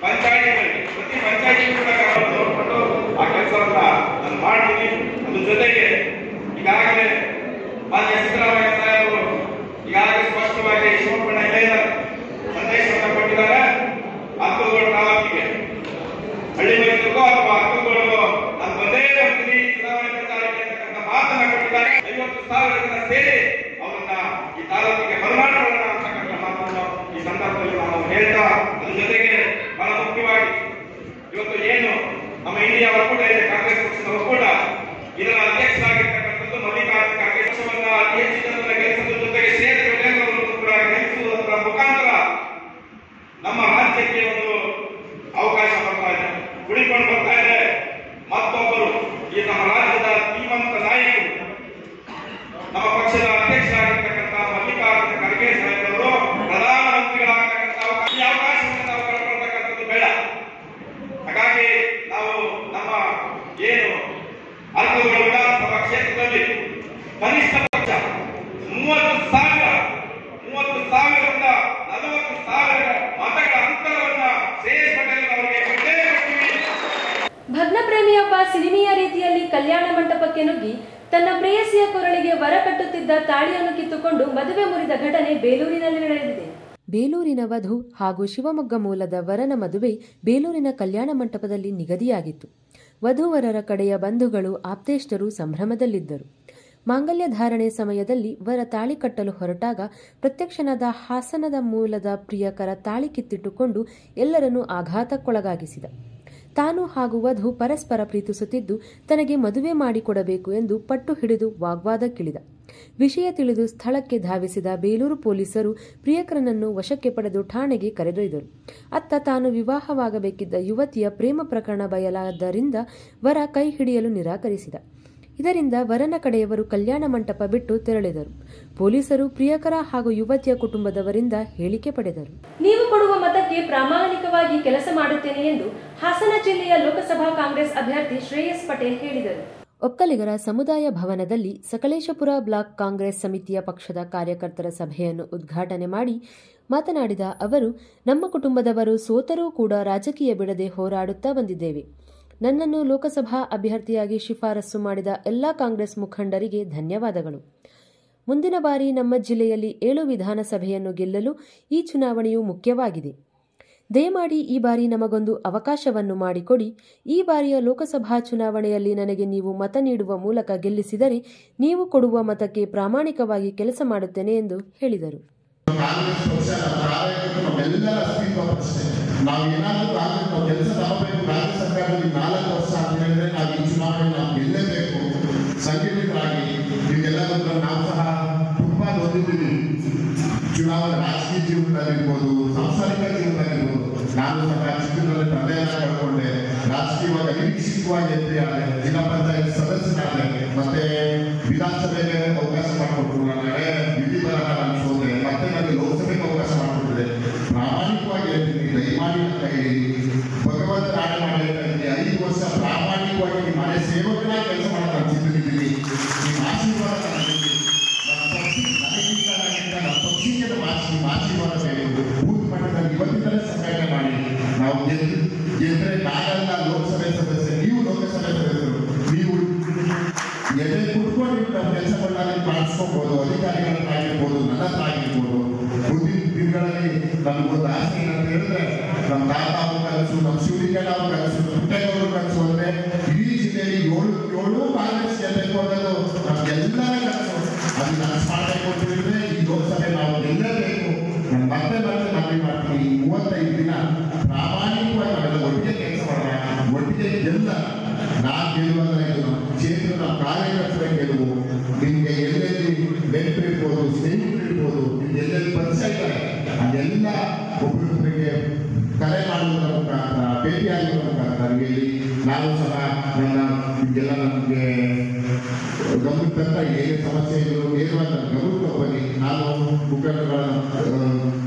ಪಂಚಾಯತಿಗಳಲ್ಲಿ ಪ್ರತಿ ಪಂಚಾಯತಿ ಕೂಡ ನೋಡ್ಕೊಂಡು ಆ ಕೆಲಸವನ್ನ ನಾನು ಮಾಡ್ತೀನಿ. ಅದ್ರ ಜೊತೆಗೆ ಈಗಾಗಲೇ ಮಾನ್ಯ ಸಿದ್ದರಾಮಯ್ಯ ಸಾಹೇಬರು ಈಗಾಗಲೇ ಸ್ಪಷ್ಟ ಮುಖ್ಯವಾಗಿ ಶಿವಪ್ಪಣ್ಣ ಇಲ್ಲೇ ಸಂದೇಶವನ್ನು ಕೊಟ್ಟಿದ್ದಾರೆ. ಅಕ್ಕಗೋಡು ತಾಲೂಕಿಗೆ ಹಳ್ಳಿ ಮೈಸೂರಿಗೂ ಅಥವಾ ಅಕ್ಕಗೋಡು ನಾನು ಬಂದೇ ಬರ್ತೀನಿ ಚುನಾವಣೆ ಪ್ರಚಾರಕ್ಕೆ ಅಂತಕ್ಕಂಥ ಮಾತನ್ನ ಕೊಟ್ಟಿದ್ದಾರೆ. 50,000 ಜನ ಸೇರಿ ಅವರನ್ನ ಈ ತಾಲೂಕಿಗೆ ಬರಮಾಡೋಣ ಅಂತಕ್ಕಂಥ ಮಾತನ್ನು ಈ ಸಂದರ್ಭದಲ್ಲಿ ನಾವು ಹೇಳ್ತಾ, ಅದ್ರ ಜೊತೆಗೆ ಬಹಳ ಮುಖ್ಯವಾಗಿ ಇವತ್ತು ಏನು ನಮ್ಮ ಇಂಡಿಯಾ ಒಕ್ಕೂಟ ಇದೆ, ಕಾಂಗ್ರೆಸ್ ಪಕ್ಷದ ಒಕ್ಕೂಟ, ಇದರ ಅಧ್ಯಕ್ಷರಾಗಿರ್ತಕ್ಕಂಥದ್ದು ಮಲ್ಲಿಕಾರ್ಜುನ ಖರ್ಗೆ ಪಕ್ಷವನ್ನ ಅತಿ ಹೆಚ್ಚು ಜನರನ್ನ ಗೆಲ್ಲಿಸುವುದರ ಜೊತೆಗೆ ಕ್ಷೇತ್ರಗಳನ್ನು ಕೂಡ ಗೆಲ್ಲಿಸುವುದರ ಮುಖಾಂತರ ನಮ್ಮ ರಾಜ್ಯಕ್ಕೆ ಒಂದು ಅವಕಾಶ ಬರ್ತಾ ಇದೆ, ಉಳಿಕೊಂಡು ಬರ್ತಾ ಇದೆ. ಮತ್ತೊಬ್ಬರು ಈ ನಮ್ಮ ರಾಜ್ಯದ ಧೀಮಂತ ನಾಯಕರು, ನಮ್ಮ ಪಕ್ಷದ ಅಧ್ಯಕ್ಷರಾಗಿರ್ತಕ್ಕಂಥ ಮಲ್ಲಿಕಾರ್ಜುನ ಖರ್ಗೆ ಸಾಹೇಬರು ಪ್ರಧಾನಮಂತ್ರಿಗಳಾಗತಕ್ಕಂಥ ಈ ಅವಕಾಶವನ್ನು ನಾವು ಕಳ್ಕೊಳ್ತಕ್ಕಂಥದ್ದು ಬೇಡ. ಹಾಗಾಗಿ ನಾವು ನಮ್ಮ ಏನು ಅರ್ಧಗೋಡು ವಿಧಾನಸಭಾ ಕ್ಷೇತ್ರದಲ್ಲಿ ಕನಿಷ್ಠ ಪಕ್ಷ 30,000ರಿಂದ 40,000 ಮತಗಳ ಅಂತರವನ್ನ ಶ್ರೇಯಸ್ ಪಟೇಲ್ ಅವರಿಗೆ ಕೊಟ್ಟೇ ಕೊಡ್ತೀವಿ. ಭಗ್ನಪ್ರೇಮಿಯೊಬ್ಬ ಸಿನಿಮೀಯ ರೀತಿಯಲ್ಲಿ ಕಲ್ಯಾಣ ಮಂಟಪಕ್ಕೆ ನುಗ್ಗಿ ತನ್ನ ಪ್ರೇಯಸಿಯ ಕೊರಳಿಗೆ ವರ ಕಟ್ಟುತ್ತಿದ್ದ ತಾಳಿಯನ್ನು ಕಿತ್ತುಕೊಂಡು ಮದುವೆ ಮುರಿದ ಘಟನೆ ಬೇಲೂರಿನಲ್ಲಿ ನಡೆದಿದೆ. ಬೇಲೂರಿನ ವಧು ಹಾಗೂ ಶಿವಮೊಗ್ಗ ಮೂಲದ ವರನ ಮದುವೆ ಬೇಲೂರಿನ ಕಲ್ಯಾಣ ಮಂಟಪದಲ್ಲಿ ನಿಗದಿಯಾಗಿತ್ತು. ವಧುವರರ ಕಡೆಯ ಬಂಧುಗಳು ಆಪ್ತೇಷ್ಟರು ಸಂಭ್ರಮದಲ್ಲಿದ್ದರು. ಮಾಂಗಲ್ಯ ಧಾರಣೆ ಸಮಯದಲ್ಲಿ ವರ ತಾಳಿ ಕಟ್ಟಲು ಹೊರಟಾಗ ಪ್ರತ್ಯಕ್ಷನಾದ ಹಾಸನದ ಮೂಲದ ಪ್ರಿಯಕರ ತಾಳಿ ಕಿತ್ತಿಟ್ಟುಕೊಂಡು ಎಲ್ಲರನ್ನೂ ಆಘಾತಕ್ಕೊಳಗಾಗಿಸಿದ. ತಾನು ಹಾಗೂ ವಧು ಪರಸ್ಪರ ಪ್ರೀತಿಸುತ್ತಿದ್ದು ತನಗೆ ಮದುವೆ ಮಾಡಿಕೊಡಬೇಕು ಎಂದು ಪಟ್ಟು ಹಿಡಿದು ವಾಗ್ವಾದಕ್ಕಿಳಿದ. ವಿಷಯ ತಿಳಿದು ಸ್ಥಳಕ್ಕೆ ಧಾವಿಸಿದ ಬೇಲೂರು ಪೊಲೀಸರು ಪ್ರಿಯಕರನನ್ನು ವಶಕ್ಕೆ ಪಡೆದು ಠಾಣೆಗೆ ಕರೆದೊಯ್ದರು. ಅತ್ತ ತಾನು ವಿವಾಹವಾಗಬೇಕಿದ್ದ ಯುವತಿಯ ಪ್ರೇಮ ಪ್ರಕರಣ ಬಯಲಾದ್ದರಿಂದ ವರ ಕೈ ಹಿಡಿಯಲು ನಿರಾಕರಿಸಿದ. ಇದರಿಂದ ವರನ ಕಡೆಯವರು ಕಲ್ಯಾಣ ಮಂಟಪ ಬಿಟ್ಟು ತೆರಳಿದರು. ಪೊಲೀಸರು ಪ್ರಿಯಕರ ಹಾಗೂ ಯುವತಿಯ ಕುಟುಂಬದವರಿಂದ ಹೇಳಿಕೆ ಪಡೆದರು. ನೀವು ಕೊಡುವ ಮತಕ್ಕೆ ಪ್ರಾಮಾಣಿಕವಾಗಿ ಕೆಲಸ ಮಾಡುತ್ತೇನೆ ಎಂದು ಹಾಸನ ಜಿಲ್ಲೆಯ ಲೋಕಸಭಾ ಕಾಂಗ್ರೆಸ್ ಅಭ್ಯರ್ಥಿ ಶ್ರೇಯಸ್ ಪಟೇಲ್ ಹೇಳಿದರು. ಒಕ್ಕಲಿಗರ ಸಮುದಾಯ ಭವನದಲ್ಲಿ ಸಕಲೇಶಪುರ ಬ್ಲಾಕ್ ಕಾಂಗ್ರೆಸ್ ಸಮಿತಿಯ ಪಕ್ಷದ ಕಾರ್ಯಕರ್ತರ ಸಭೆಯನ್ನು ಉದ್ಘಾಟನೆ ಮಾಡಿ ಮಾತನಾಡಿದ ಅವರು, ನಮ್ಮ ಕುಟುಂಬದವರು ಸೋತರೂ ಕೂಡ ರಾಜಕೀಯ ಬಿಡದೆ ಹೋರಾಡುತ್ತಾ ಬಂದಿದ್ದೇವೆ. ನನ್ನನ್ನು ಲೋಕಸಭಾ ಅಭ್ಯರ್ಥಿಯಾಗಿ ಶಿಫಾರಸು ಮಾಡಿದ ಎಲ್ಲ ಕಾಂಗ್ರೆಸ್ ಮುಖಂಡರಿಗೆ ಧನ್ಯವಾದಗಳು. ಮುಂದಿನ ಬಾರಿ ನಮ್ಮ ಜಿಲ್ಲೆಯಲ್ಲಿ 7 ವಿಧಾನಸಭೆಯನ್ನು ಗೆಲ್ಲಲು ಈ ಚುನಾವಣೆಯು ಮುಖ್ಯವಾಗಿದೆ. ದಯಮಾಡಿ ಈ ಬಾರಿ ನಮಗೊಂದು ಅವಕಾಶವನ್ನು ಮಾಡಿಕೊಡಿ. ಈ ಬಾರಿಯ ಲೋಕಸಭಾ ಚುನಾವಣೆಯಲ್ಲಿ ನನಗೆ ನೀವು ಮತ ನೀಡುವ ಮೂಲಕ ಗೆಲ್ಲಿಸಿದರೆ ನೀವು ಕೊಡುವ ಮತಕ್ಕೆ ಪ್ರಾಮಾಣಿಕವಾಗಿ ಕೆಲಸ ಮಾಡುತ್ತೇನೆ ಎಂದು ಹೇಳಿದರು. ನಾವು ಏನಾದರೂ ನಾವು ಕೆಲಸ ತಗೋಬೇಕು. ರಾಜ್ಯ ಸರ್ಕಾರದಲ್ಲಿ 4 ವರ್ಷ ಅಂತ ಹೇಳಿದ್ರೆ ನಾವು ಈ ಚುನಾವಣೆ ನಾವು ಗೆಲ್ಲಲೇಬೇಕು. ಸಂಘಟಿತರಾಗಿ ನಿಮಗೆಲ್ಲರೂ ನಾವು ಸಹ ತುಂಬಾ ಓದಿದ್ದೀವಿ. ಚುನಾವಣೆ ರಾಜಕೀಯ ಜೀವನದಲ್ಲಿರ್ಬೋದು, ಸಾಂಸಾರಿಕ ಜೀವನದಲ್ಲಿರ್ಬೋದು. ನಾನು ಸಹ ಚಿತ್ರದಲ್ಲಿ ತಂದೆಯನ್ನ ಕಳ್ಕೊಂಡೆ. ರಾಜಕೀಯವಾಗಿ ನಿರೀಕ್ಷಿತವಾಗಿ ಎದುರಾದೆ, ಜಿಲ್ಲಾ ಪಂಚಾಯತ್ ಸದಸ್ಯನಾದೆ, ಮತ್ತೆ ವಿಧಾನಸಭೆಗೆ ಅವಕಾಶ ಮಾಡಿಕೊಟ್ರು. ನನಗೆ ವಿಧಿ ಬರಹ ಅನಿಸೋದೆ, ಮತ್ತೆ ನನಗೆ ಲೋಕಸಭೆಗೆ ಅವಕಾಶ ಮಾಡಿಕೊಟ್ಟಿದೆ. ಪ್ರಾಮಾಣಿಕವಾಗಿ ಹೇಳ್ತೀನಿ, ದಯಮಾಡಿ ಕೈ ಭಗವಂತ ಆಟ ಮಾಡಲಿಕ್ಕೆ 5 ವರ್ಷ ಪ್ರಾಮಾಣಿಕವಾಗಿ ನಿಮ್ಮ ಮನೆ ಸೇವಕನಾಗಿ ಕೆಲಸ ಮಾಡಕ್ಕೆ ಅನ್ಸಿದ್ದೀನಿ. ನಿಮ್ಮ ಆಶೀರ್ವಾದ ನನಗಿಂತ ನಮ್ಮ ಪಕ್ಷಿಗೆ ನಿಮ್ಮ ಆಶೀರ್ವಾದ ಬೇಕು. ಬೂತ್ ಮಟ್ಟದಲ್ಲಿ ಇವತ್ತಿನಲ್ಲೇ ಸಂಘಟನೆ ಮಾಡಿ ನಾವು ಗೆದ್ರೆ ನಾವೆಲ್ಲ ಲೋಕಸಭೆ ಸದಸ್ಯ, ನೀವು ಲೋಕಸಭೆ ಸದಸ್ಯರು, ನೀವು ಎದೆ ಕುಟ್ಕೊಂಡು ನಾವು ಕೆಲಸಗಳನ್ನ ಮಾಡಿಸ್ಕೋಬಹುದು. ಅಧಿಕಾರಿಗಳನ್ನಾಗಿರ್ಬೋದು, ನನ್ನದಾಗಿರ್ಬೋದು. ಮುಂದಿನ ದಿನಗಳಲ್ಲಿ ನಮಗೊಂದು ಆಸೆ ಏನಂತ ಹೇಳಿದ್ರೆ, ನಮ್ಮ ತಾತ ಅವರು ಕನಸು, ನಮ್ಮ ಶಿವಲಿಂಗಣ್ಣ ಅವರು ಕನಸು, ಪುಟ್ಟೇಗೌಡರು ಕನಸು ಅಂದ್ರೆ ಇಡೀ ಜಿಲ್ಲೆಯಲ್ಲಿ 7 ಕಾಂಗ್ರೆಸ್ ಗೆಲ್ಲಬೇಕು ಅನ್ನೋದು ನಮ್ಗೆಲ್ಲರ ಕನಸು. ಅದು ನನಸು ಮಾಡಬೇಕು ಅಂತ ಹೇಳಿದ್ರೆ ಈ ಲೋಕಸಭೆ ನಾವು ಗೆಲ್ಲಬೇಕು. ನಾನು ಮತ್ತೆ ಮನವಿ ಮಾಡ್ತೀನಿ. 35 ದಿನ ಪ್ರಾಮಾಣಿಕವಾಗಿ ನಾವೆಲ್ಲ ಒಟ್ಟಿಗೆ ಕೆಲಸ ಮಾಡೋಣ, ಒಟ್ಟಿಗೆ ಗೆಲ್ಲ. ನಾನು ಗೆಲ್ಲುವಂದ್ರೆ ಇದು ನಮ್ಮ ಕ್ಷೇತ್ರ, ನಮ್ಮ ಕಾರ್ಯಕರ್ತರ ಗೆಲುವು. ನಿಮ್ಗೆ ಎಲ್ಲೆಲ್ಲಿ ನೆಂಟರು ಇರ್ಬೋದು, ಸ್ನೇಹಿತರು ಇರ್ಬೋದು, ನಿಮ್ಗೆ ಎಲ್ಲೆಲ್ಲಿ ಪರಿಚಯ ಇದ್ದಾರೆ ಅದೆಲ್ಲ ಒಬ್ಬರೊಬ್ಬರಿಗೆ ಕರೆ ಮಾಡುವುದರ ಮುಖಾಂತರ, ಭೇಟಿಯಾಗುವುದರ ಮುಖಾಂತರ ಹೇಳಿ ನಾವು ಸಹ ನಿಮಗೆಲ್ಲ ನಮಗೆ ಗಮನಿಸ್ತಂತ ಹೇಗೆ ಸಮಸ್ಯೆ ಇದ್ರು ಏನು ಅಂತ ಗಮನಿಸ್ತಾ ಬನ್ನಿ. ನಾನು ಮುಖಂಡಗಳನ್ನು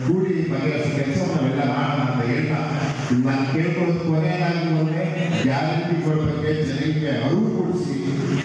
ಕೂಡಿ ಬಗೆಹರಿಸ ಕೆಲಸವನ್ನು ನಾವೆಲ್ಲ ಮಾಡೋಣ ಅಂತ ಹೇಳ್ತಾ ನಾನು ಕೇಳ್ಕೊಳ್ಳೋದು ಕೊನೆಯದಾಗಿ ಅಂದರೆ ಗ್ಯಾರಂಟಿಗಳ ಬಗ್ಗೆ ಜನರಿಗೆ ಅರಿವು ಕೊಡಿಸಿ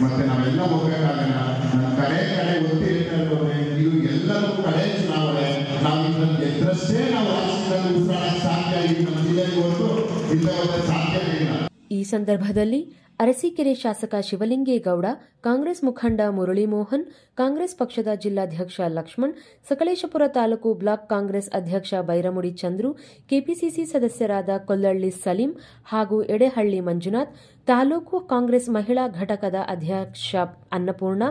ಮತ್ತೆ ನಾವೆಲ್ಲ ಹೋಗಬೇಕಾಗಲ್ಲ. ನನ್ನ ಕಡೆ ಒತ್ತಿ ಹೇಳ್ತಾ ಇರೋದ್ರೆ ಇದು ಎಲ್ಲರೂ ಕಡೆ ಚುನಾವಣೆ. ನಾವು ಇದನ್ನು ಗೆದ್ದರಷ್ಟೇ ನಾವು ರಾಜ್ಯದಲ್ಲಿ ಉಸಿರಾಡಕ್ಕೆ ಸಾಧ್ಯ. ಈ ನಮ್ಮ ಜಿಲ್ಲೆಗೆ ಹೊರತು ಇಲ್ಲದ ಸಾಧ್ಯ ಇಲ್ಲ. ಈ ಸಂದರ್ಭದಲ್ಲಿ ಅರಸೀಕೆರೆ ಶಾಸಕ ಶಿವಲಿಂಗೇಗೌಡ, ಕಾಂಗ್ರೆಸ್ ಮುಖಂಡ ಮುರಳಿ ಮೋಹನ್, ಕಾಂಗ್ರೆಸ್ ಪಕ್ಷದ ಜಿಲ್ಲಾಧ್ಯಕ್ಷ ಲಕ್ಷ್ಮಣ್, ಸಕಲೇಶಪುರ ತಾಲೂಕು ಬ್ಲಾಕ್ ಕಾಂಗ್ರೆಸ್ ಅಧ್ಯಕ್ಷ ಬೈರಮುಡಿ ಚಂದ್ರು, ಕೆಪಿಸಿಸಿ ಸದಸ್ಯರಾದ ಕೊಲ್ಲಳ್ಳಿ ಸಲೀಂ ಹಾಗೂ ಎಡೆಹಳ್ಳಿ ಮಂಜುನಾಥ್, ತಾಲೂಕು ಕಾಂಗ್ರೆಸ್ ಮಹಿಳಾ ಘಟಕದ ಅಧ್ಯಕ್ಷ ಅನ್ನಪೂರ್ಣ,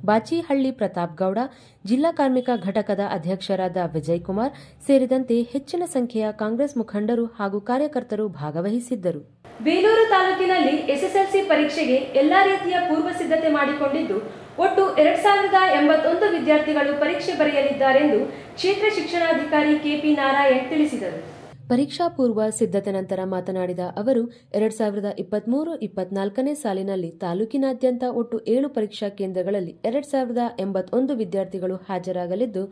ಬಾಚಿಹಳ್ಳಿ ಪ್ರತಾಪ್ ಗೌಡ, ಜಿಲ್ಲಾ ಕಾರ್ಮಿಕ ಘಟಕದ ಅಧ್ಯಕ್ಷರಾದ ವಿಜಯಕುಮಾರ್ ಸೇರಿದಂತೆ ಹೆಚ್ಚಿನ ಸಂಖ್ಯೆಯ ಕಾಂಗ್ರೆಸ್ ಮುಖಂಡರು ಹಾಗೂ ಕಾರ್ಯಕರ್ತರು ಭಾಗವಹಿಸಿದ್ದರು. ಬೇಲೂರು ತಾಲೂಕಿನಲ್ಲಿ ಎಸ್ಎಸ್ಎಲ್ಸಿ ಪರೀಕ್ಷೆಗೆ ಎಲ್ಲಾ ರೀತಿಯ ಪೂರ್ವ ಸಿದ್ಧತೆ ಮಾಡಿಕೊಂಡಿದ್ದು ಒಟ್ಟು 2081 ವಿದ್ಯಾರ್ಥಿಗಳು ಪರೀಕ್ಷೆ ಬರೆಯಲಿದ್ದಾರೆಂದು ಕ್ಷೇತ್ರ ಶಿಕ್ಷಣಾಧಿಕಾರಿ ಕೆಪಿ ನಾರಾಯಣ್ ತಿಳಿಸಿದರು. ಪರೀಕ್ಷಾ ಪೂರ್ವ ಸಿದ್ಧತೆ ನಂತರ ಮಾತನಾಡಿದ ಅವರು 2023-24ನೇ ಸಾಲಿನಲ್ಲಿ ತಾಲೂಕಿನಾದ್ಯಂತ ಒಟ್ಟು 7 ಪರೀಕ್ಷಾ ಕೇಂದ್ರಗಳಲ್ಲಿ 2081 ವಿದ್ಯಾರ್ಥಿಗಳು ಹಾಜರಾಗಲಿದ್ದು,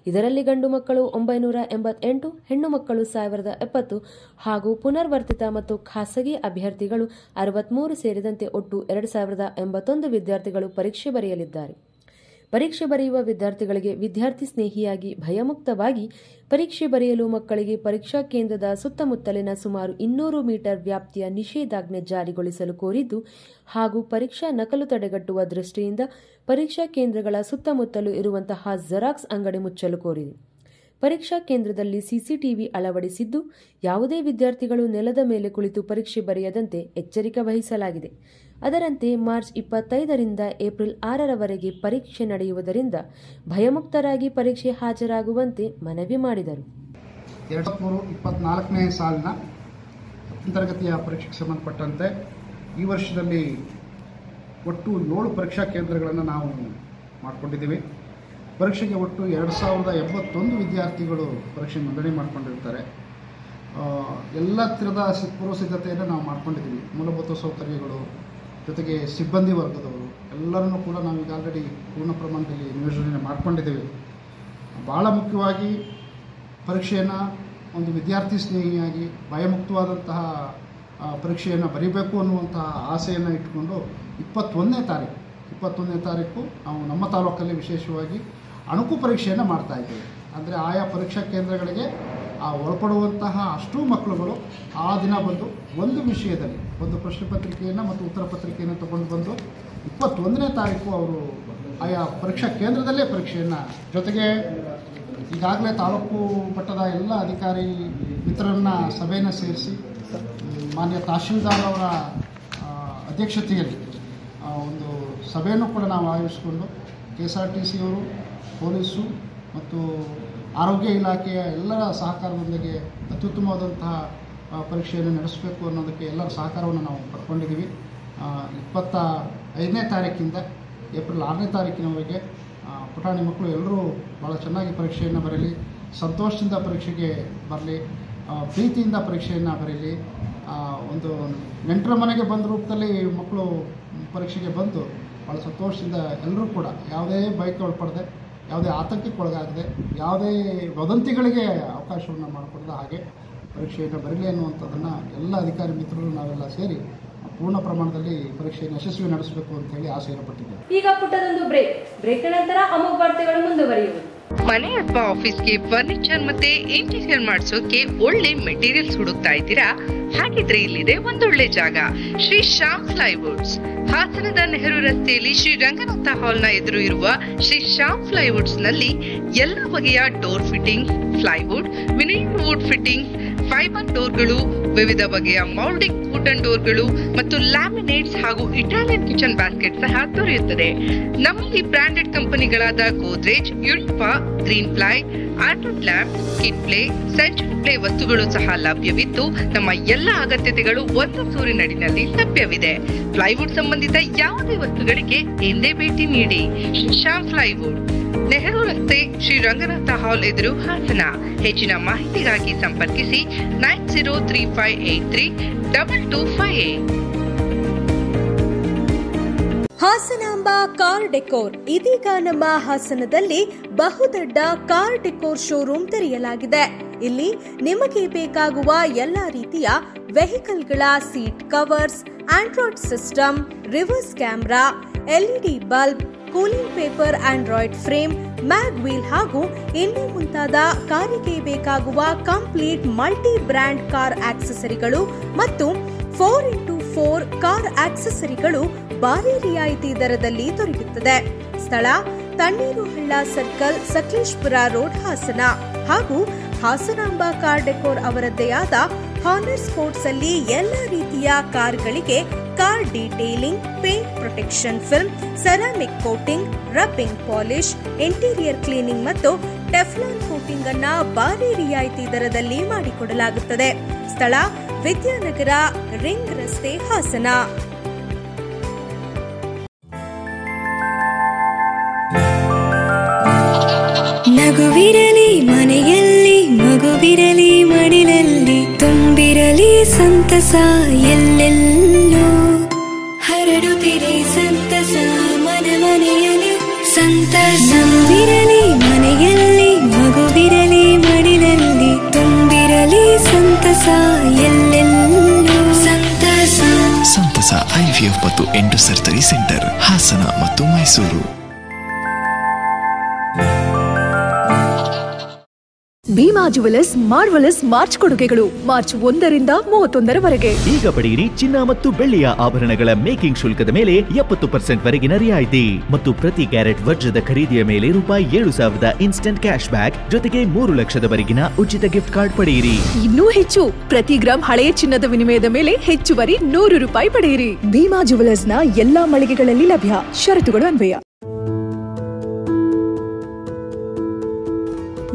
ಇದರಲ್ಲಿ ಗಂಡು ಮಕ್ಕಳು 988, ಹೆಣ್ಣು ಮಕ್ಕಳು 1070 ಹಾಗೂ ಪುನರ್ವರ್ತಿತ ಮತ್ತು ಖಾಸಗಿ ಅಭ್ಯರ್ಥಿಗಳು 63 ಸೇರಿದಂತೆ ಒಟ್ಟು 2081 ವಿದ್ಯಾರ್ಥಿಗಳು ಪರೀಕ್ಷೆ ಬರೆಯಲಿದ್ದಾರೆ. ಪರೀಕ್ಷೆ ಬರೆಯುವ ವಿದ್ಯಾರ್ಥಿಗಳಿಗೆ ವಿದ್ಯಾರ್ಥಿ ಸ್ನೇಹಿಯಾಗಿ ಭಯಮುಕ್ತವಾಗಿ ಪರೀಕ್ಷೆ ಬರೆಯಲು ಮಕ್ಕಳಿಗೆ ಪರೀಕ್ಷಾ ಕೇಂದ್ರದ ಸುತ್ತಮುತ್ತಲಿನ ಸುಮಾರು 200 ಮೀಟರ್ ವ್ಯಾಪ್ತಿಯ ನಿಷೇಧಾಜ್ಞೆ ಜಾರಿಗೊಳಿಸಲು ಕೋರಿದ್ದು ಹಾಗೂ ಪರೀಕ್ಷಾ ನಕಲು ತಡೆಗಟ್ಟುವ ದೃಷ್ಟಿಯಿಂದ ಪರೀಕ್ಷಾ ಕೇಂದ್ರಗಳ ಸುತ್ತಮುತ್ತಲೂ ಇರುವಂತಹ ಜೆರಾಕ್ಸ್ ಅಂಗಡಿ ಮುಚ್ಚಲು ಕೋರಿದೆ. ಪರೀಕ್ಷಾ ಕೇಂದ್ರದಲ್ಲಿ ಸಿಸಿಟಿವಿ ಅಳವಡಿಸಿದ್ದು, ಯಾವುದೇ ವಿದ್ಯಾರ್ಥಿಗಳು ನೆಲದ ಮೇಲೆ ಕುಳಿತು ಪರೀಕ್ಷೆ ಬರೆಯದಂತೆ ಎಚ್ಚರಿಕೆ ವಹಿಸಲಾಗಿದೆ. ಅದರಂತೆ ಮಾರ್ಚ್ 25ರಿಂದ ಏಪ್ರಿಲ್ 6ರವರೆಗೆ ಪರೀಕ್ಷೆ ನಡೆಯುವುದರಿಂದ ಭಯಮುಕ್ತರಾಗಿ ಪರೀಕ್ಷೆ ಹಾಜರಾಗುವಂತೆ ಮನವಿ ಮಾಡಿದರು. 2023-24ನೇ ಸಾಲಿನ ತರಗತಿಯ ಪರೀಕ್ಷೆಗೆ ಸಂಬಂಧಪಟ್ಟಂತೆ ಈ ವರ್ಷದಲ್ಲಿ ಒಟ್ಟು 7 ಪರೀಕ್ಷಾ ಕೇಂದ್ರಗಳನ್ನು ನಾವು ಮಾಡಿಕೊಂಡಿದ್ದೀವಿ. ಪರೀಕ್ಷೆಗೆ ಒಟ್ಟು 2081 ವಿದ್ಯಾರ್ಥಿಗಳು ಪರೀಕ್ಷೆ ನೋಂದಣಿ ಮಾಡಿಕೊಂಡಿರ್ತಾರೆ. ಎಲ್ಲ ಥರದ ಪೂರ್ವ ಸಿದ್ಧತೆಯನ್ನು ನಾವು ಮಾಡ್ಕೊಂಡಿದ್ದೀವಿ. ಮೂಲಭೂತ ಸೌಕರ್ಯಗಳು ಜೊತೆಗೆ ಸಿಬ್ಬಂದಿ ವರ್ಗದವರು ಎಲ್ಲರನ್ನೂ ಕೂಡ ನಾವು ಈಗ ಆಲ್ರೆಡಿ ಪೂರ್ಣ ಪ್ರಮಾಣದಲ್ಲಿ ನಿಯೋಜನೆ ಮಾಡ್ಕೊಂಡಿದ್ದೇವೆ. ಭಾಳ ಮುಖ್ಯವಾಗಿ ಪರೀಕ್ಷೆಯನ್ನು ಒಂದು ವಿದ್ಯಾರ್ಥಿ ಸ್ನೇಹಿಯಾಗಿ ಭಯಮುಕ್ತವಾದಂತಹ ಪರೀಕ್ಷೆಯನ್ನು ಬರೀಬೇಕು ಅನ್ನುವಂತಹ ಆಸೆಯನ್ನು ಇಟ್ಟುಕೊಂಡು 21ನೇ ತಾರೀಕು ನಾವು ನಮ್ಮ ತಾಲೂಕಲ್ಲಿ ವಿಶೇಷವಾಗಿ ಅಣುಕು ಪರೀಕ್ಷೆಯನ್ನು ಮಾಡ್ತಾಯಿದ್ದೇವೆ. ಅಂದರೆ ಆಯಾ ಪರೀಕ್ಷಾ ಕೇಂದ್ರಗಳಿಗೆ ಒಳಪಡುವಂತಹ ಅಷ್ಟೂ ಮಕ್ಕಳುಗಳು ಆ ದಿನ ಬಂದು ಒಂದು ವಿಷಯದಲ್ಲಿ ಒಂದು ಪ್ರಶ್ನೆ ಪತ್ರಿಕೆಯನ್ನು ಮತ್ತು ಉತ್ತರ ಪತ್ರಿಕೆಯನ್ನು ತಗೊಂಡು ಬಂದು 21ನೇ ತಾರೀಕು ಅವರು ಆಯಾ ಪರೀಕ್ಷಾ ಕೇಂದ್ರದಲ್ಲೇ ಪರೀಕ್ಷೆಯನ್ನು, ಜೊತೆಗೆ ಈಗಾಗಲೇ ತಾಲೂಕು ಮಟ್ಟದ ಎಲ್ಲ ಅಧಿಕಾರಿ ಮಿತ್ರರನ್ನ ಸಭೆಯನ್ನು ಸೇರಿಸಿ ಮಾನ್ಯ ತಹಶೀಲ್ದಾರ್ ಅವರ ಅಧ್ಯಕ್ಷತೆಯಲ್ಲಿ ಒಂದು ಸಭೆಯನ್ನು ಕೂಡ ನಾವು ಆಯೋಜಿಸಿಕೊಂಡು KSRTC ಅವರು, ಪೊಲೀಸು ಮತ್ತು ಆರೋಗ್ಯ ಇಲಾಖೆಯ ಎಲ್ಲರ ಸಹಕಾರದೊಂದಿಗೆ ಅತ್ಯುತ್ತಮವಾದಂತಹ ಪರೀಕ್ಷೆಯನ್ನು ನಡೆಸಬೇಕು ಅನ್ನೋದಕ್ಕೆ ಎಲ್ಲರ ಸಹಕಾರವನ್ನು ನಾವು ಪಡ್ಕೊಂಡಿದ್ದೀವಿ. 25ನೇ ತಾರೀಕಿಂದ ಏಪ್ರಿಲ್ 6ನೇ ತಾರೀಕಿನವರೆಗೆ ಪುಟಾಣಿ ಮಕ್ಕಳು ಎಲ್ಲರೂ ಭಾಳ ಚೆನ್ನಾಗಿ ಪರೀಕ್ಷೆಯನ್ನು ಬರೀಲಿ, ಸಂತೋಷದಿಂದ ಪರೀಕ್ಷೆಗೆ ಬರಲಿ, ಪ್ರೀತಿಯಿಂದ ಪರೀಕ್ಷೆಯನ್ನು ಬರೀಲಿ. ಒಂದು ನೆಂಟರ ಮನೆಗೆ ಬಂದ ರೂಪದಲ್ಲಿ ಮಕ್ಕಳು ಪರೀಕ್ಷೆಗೆ ಬಂದು ಭಾಳ ಸಂತೋಷದಿಂದ ಎಲ್ಲರೂ ಕೂಡ ಯಾವುದೇ ಭಯಕ್ಕೆ ಒಳಪಡದೆ, ಯಾವುದೇ ಆತಂಕಕ್ಕೆ ಒಳಗಾಗದೆ, ಯಾವುದೇ ವದಂತಿಗಳಿಗೆ ಅವಕಾಶವನ್ನು ಮಾಡಿಕೊಡದ ಹಾಗೆ ಪರೀಕ್ಷೆಯನ್ನು ಬರಲಿ ಅನ್ನುವಂಥದ್ದನ್ನು ಎಲ್ಲ ಅಧಿಕಾರಿ ಮಿತ್ರರು ನಾವೆಲ್ಲ ಸೇರಿ ಪೂರ್ಣ ಪ್ರಮಾಣದಲ್ಲಿ ಪರೀಕ್ಷೆಯನ್ನು ಯಶಸ್ವಿ ನಡೆಸಬೇಕು ಅಂತ ಹೇಳಿ ಆಸೆ ಇರಪಟ್ಟಿದೆ. ಈಗ ಪುಟ್ಟದೊಂದು ಬ್ರೇಕ್ ನಂತರ ಅಮೋಘ ವಾರ್ತೆಗಳು ಮುಂದುವರಿಯುವುದು. ಮನೆ ಅಥವಾ ಆಫೀಸ್ಗೆ ಫರ್ನಿಚರ್ ಮತ್ತೆ ಇಂಟೀರಿಯರ್ ಮಾಡಿಸೋಕೆ ಒಳ್ಳೆ ಮೆಟೀರಿಯಲ್ಸ್ ಹುಡುಕ್ತಾ ಇದ್ದೀರಾ? ಹಾಗಿದ್ರೆ ಇಲ್ಲಿದೆ ಒಂದೊಳ್ಳೆ ಜಾಗ, ಶ್ರೀ ಶ್ಯಾಮ್ ಪ್ಲೈವುಡ್ಸ್. ಹಾಸನದ ನೆಹರು ರಸ್ತೆಯಲ್ಲಿ ಶ್ರೀ ರಂಗನಾಥ ಹಾಲ್ ನ ಎದುರು ಇರುವ ಶ್ರೀ ಶ್ಯಾಮ್ ಪ್ಲೈವುಡ್ಸ್ ನಲ್ಲಿ ಎಲ್ಲ ಬಗೆಯ door fitting, plywood, vinyl wood fitting, fiber ಡೋರ್ಗಳು, ವಿವಿಧ ಬಗೆಯ ಮೌಲ್ಡಿಂಗ್ ವುಡನ್ ಡೋರ್ಗಳು ಮತ್ತು ಲ್ಯಾಮಿನೇಟ್ಸ್ ಹಾಗೂ ಇಟಾಲಿಯನ್ ಕಿಚನ್ ಬ್ಯಾಸ್ಕೆಟ್ ಸಹ ದೊರೆಯುತ್ತದೆ. ನಮ್ಮಲ್ಲಿ ಬ್ರಾಂಡೆಡ್ ಕಂಪನಿಗಳಾದ ಗೋದ್ರೇಜ್, ಯುನಿಪಾ, ಗ್ರೀನ್ ಪ್ಲೈ, ಆರ್ಟನ್ lamp, kid play, century play ವಸ್ತುಗಳು ಸಹ ಲಭ್ಯವಿದ್ದು ನಮ್ಮ ಎಲ್ಲ ಅಗತ್ಯತೆಗಳು ಒಂದು ಸೂರಿನಡಿನಲ್ಲಿ ಲಭ್ಯವಿದೆ. ಪ್ಲೈವುಡ್ ಸಂಬಂಧಿತ ಯಾವುದೇ ವಸ್ತುಗಳಿಗೆ ಎಂದೇ ಭೇಟಿ ನೀಡಿ. ಶ್ಯಾಮ್ ಪ್ಲೈವುಡ್, ನೆಹರು ರಸ್ತೆ, ಶ್ರೀ ರಂಗನಾಥ ಹಾಲ್ ಎದುರು, ಹಾಸನ. ಹೆಚ್ಚಿನ ಮಾಹಿತಿಗಾಗಿ ಸಂಪರ್ಕಿಸಿ 9035832258. Hasanamba car decor. ಇದೀಗ ನಮ್ಮ ಹಾಸನದಲ್ಲಿ ಬಹುದೊಡ್ಡ ಕಾರ್ ಡೆಕೋರ್ ಶೋರೂಮ್ ತೆರೆಯಲಾಗಿದೆ. ಇಲ್ಲಿ ನಿಮಗೆ ಬೇಕಾಗುವ ಎಲ್ಲಾ ರೀತಿಯ ವೆಹಿಕಲ್ಗಳ seat covers, android system, reverse camera, LED bulb, cooling paper, android frame, mag wheel ಹಾಗೂ ಇನ್ನೂ ಮುಂತಾದ ಕಾರಿಗೆ ಬೇಕಾಗುವ ಕಂಪ್ಲೀಟ್ ಮಲ್ಟಿ ಬ್ರ್ಯಾಂಡ್ ಕಾರ್ ಆಕ್ಸೆಸರಿಗಳು ಮತ್ತು 4x4 4 ಕಾರ್ ಆಕ್ಸೆಸರಿಗಳು ಭಾರಿ ರಿಯಾಯಿತಿ ದರದಲ್ಲಿ ದೊರೆಯುತ್ತದೆ. ಸ್ಥಳ ತಣ್ಣೀರು ಹಳ್ಳ ಸರ್ಕಲ್, ಸಕಲೇಶ್ಪುರ ರೋಡ್, ಹಾಸನ. ಹಾಗೂ ಹಾಸನಾಂಬ ಕಾರ್ ಡೆಕೋರ್ ಅವರದ್ದೇ ಆದ ಹಾನರ್ ಸ್ಪೋರ್ಟ್ಸ್ ಅಲ್ಲಿ ಎಲ್ಲ ರೀತಿಯ ಕಾರ್ಗಳಿಗೆ car detailing, paint protection film, ceramic coating, rubbing polish, interior cleaning ಮತ್ತು ಟೆಫ್ಲಾನ್ ಕೋಟಿಂಗ್ ಅನ್ನ ಭಾರಿ ರಿಯಾಯಿತಿ ದರದಲ್ಲಿ ಮಾಡಿಕೊಡಲಾಗುತ್ತದೆ. ಸ್ಥಳ ವಿದ್ಯಾನಗರ, ರಿಂಗ್ ರಸ್ತೆ, ಹಾಸನ. ನಗುವಿರಲಿ ಮನೆಯಲ್ಲಿ, ಮಗುವಿರಲಿ ಮಡಿಲಲ್ಲಿ, ತುಂಬಿರಲಿ ಸಂತಸ ಎಲ್ಲೆಲ್ಲೂ, ಹರಡುತ್ತಿರಿ ಸಂತಸ ಮನ ಮನೆಯಲ್ಲಿ ಸಂತಸ. ನಗುವಿರಲಿ ಮನೆಯಲ್ಲಿ, ಮಗುವಿರಲಿ ಮಡಿಲಲ್ಲಿ, ತುಂಬಿರಲಿ ಸಂತಸ ಎಲ್ಲೆಲ್ಲೂ ಸಂತಸ. ಸಂತಸ IVF ಮತ್ತು ಎಂಟು ಸರ್ಜರಿ ಸೆಂಟರ್, ಹಾಸನ ಮತ್ತು Mysuru. Bhima jewellers marvellous March ಕೊಡುಗೆಗಳು ಮಾರ್ಚ್ 1ರಿಂದ 31ರವರೆಗೆ. ಈಗ ಪಡೆಯಿರಿ ಚಿನ್ನ ಮತ್ತು ಬೆಳ್ಳಿಯ ಆಭರಣಗಳ ಮೇಕಿಂಗ್ ಶುಲ್ಕದ ಮೇಲೆ 70% ವರೆಗಿನ ರಿಯಾಯಿತಿ ಮತ್ತು ಪ್ರತಿ ಕ್ಯಾರೆಟ್ ವಜ್ರದ ಖರೀದಿಯ ಮೇಲೆ ₹7,000 ಇನ್ಸ್ಟೆಂಟ್ ಕ್ಯಾಶ್ ಬ್ಯಾಕ್ ಜೊತೆಗೆ 3 ಲಕ್ಷದವರೆಗಿನ ಉಚಿತ ಗಿಫ್ಟ್ ಕಾರ್ಡ್ ಪಡೆಯಿರಿ. ಇನ್ನೂ ಹೆಚ್ಚು, ಪ್ರತಿ ಗ್ರಾಂ ಹಳೆಯ ಚಿನ್ನದ ವಿನಿಮಯದ ಮೇಲೆ ಹೆಚ್ಚುವರಿ ₹100 ಪಡೆಯಿರಿ. ಭೀಮಾ ಜುವೆಲರ್ಸ್ನ ಎಲ್ಲಾ ಮಳಿಗೆಗಳಲ್ಲಿ ಲಭ್ಯ. ಷರತ್ತುಗಳು ಅನ್ವಯ.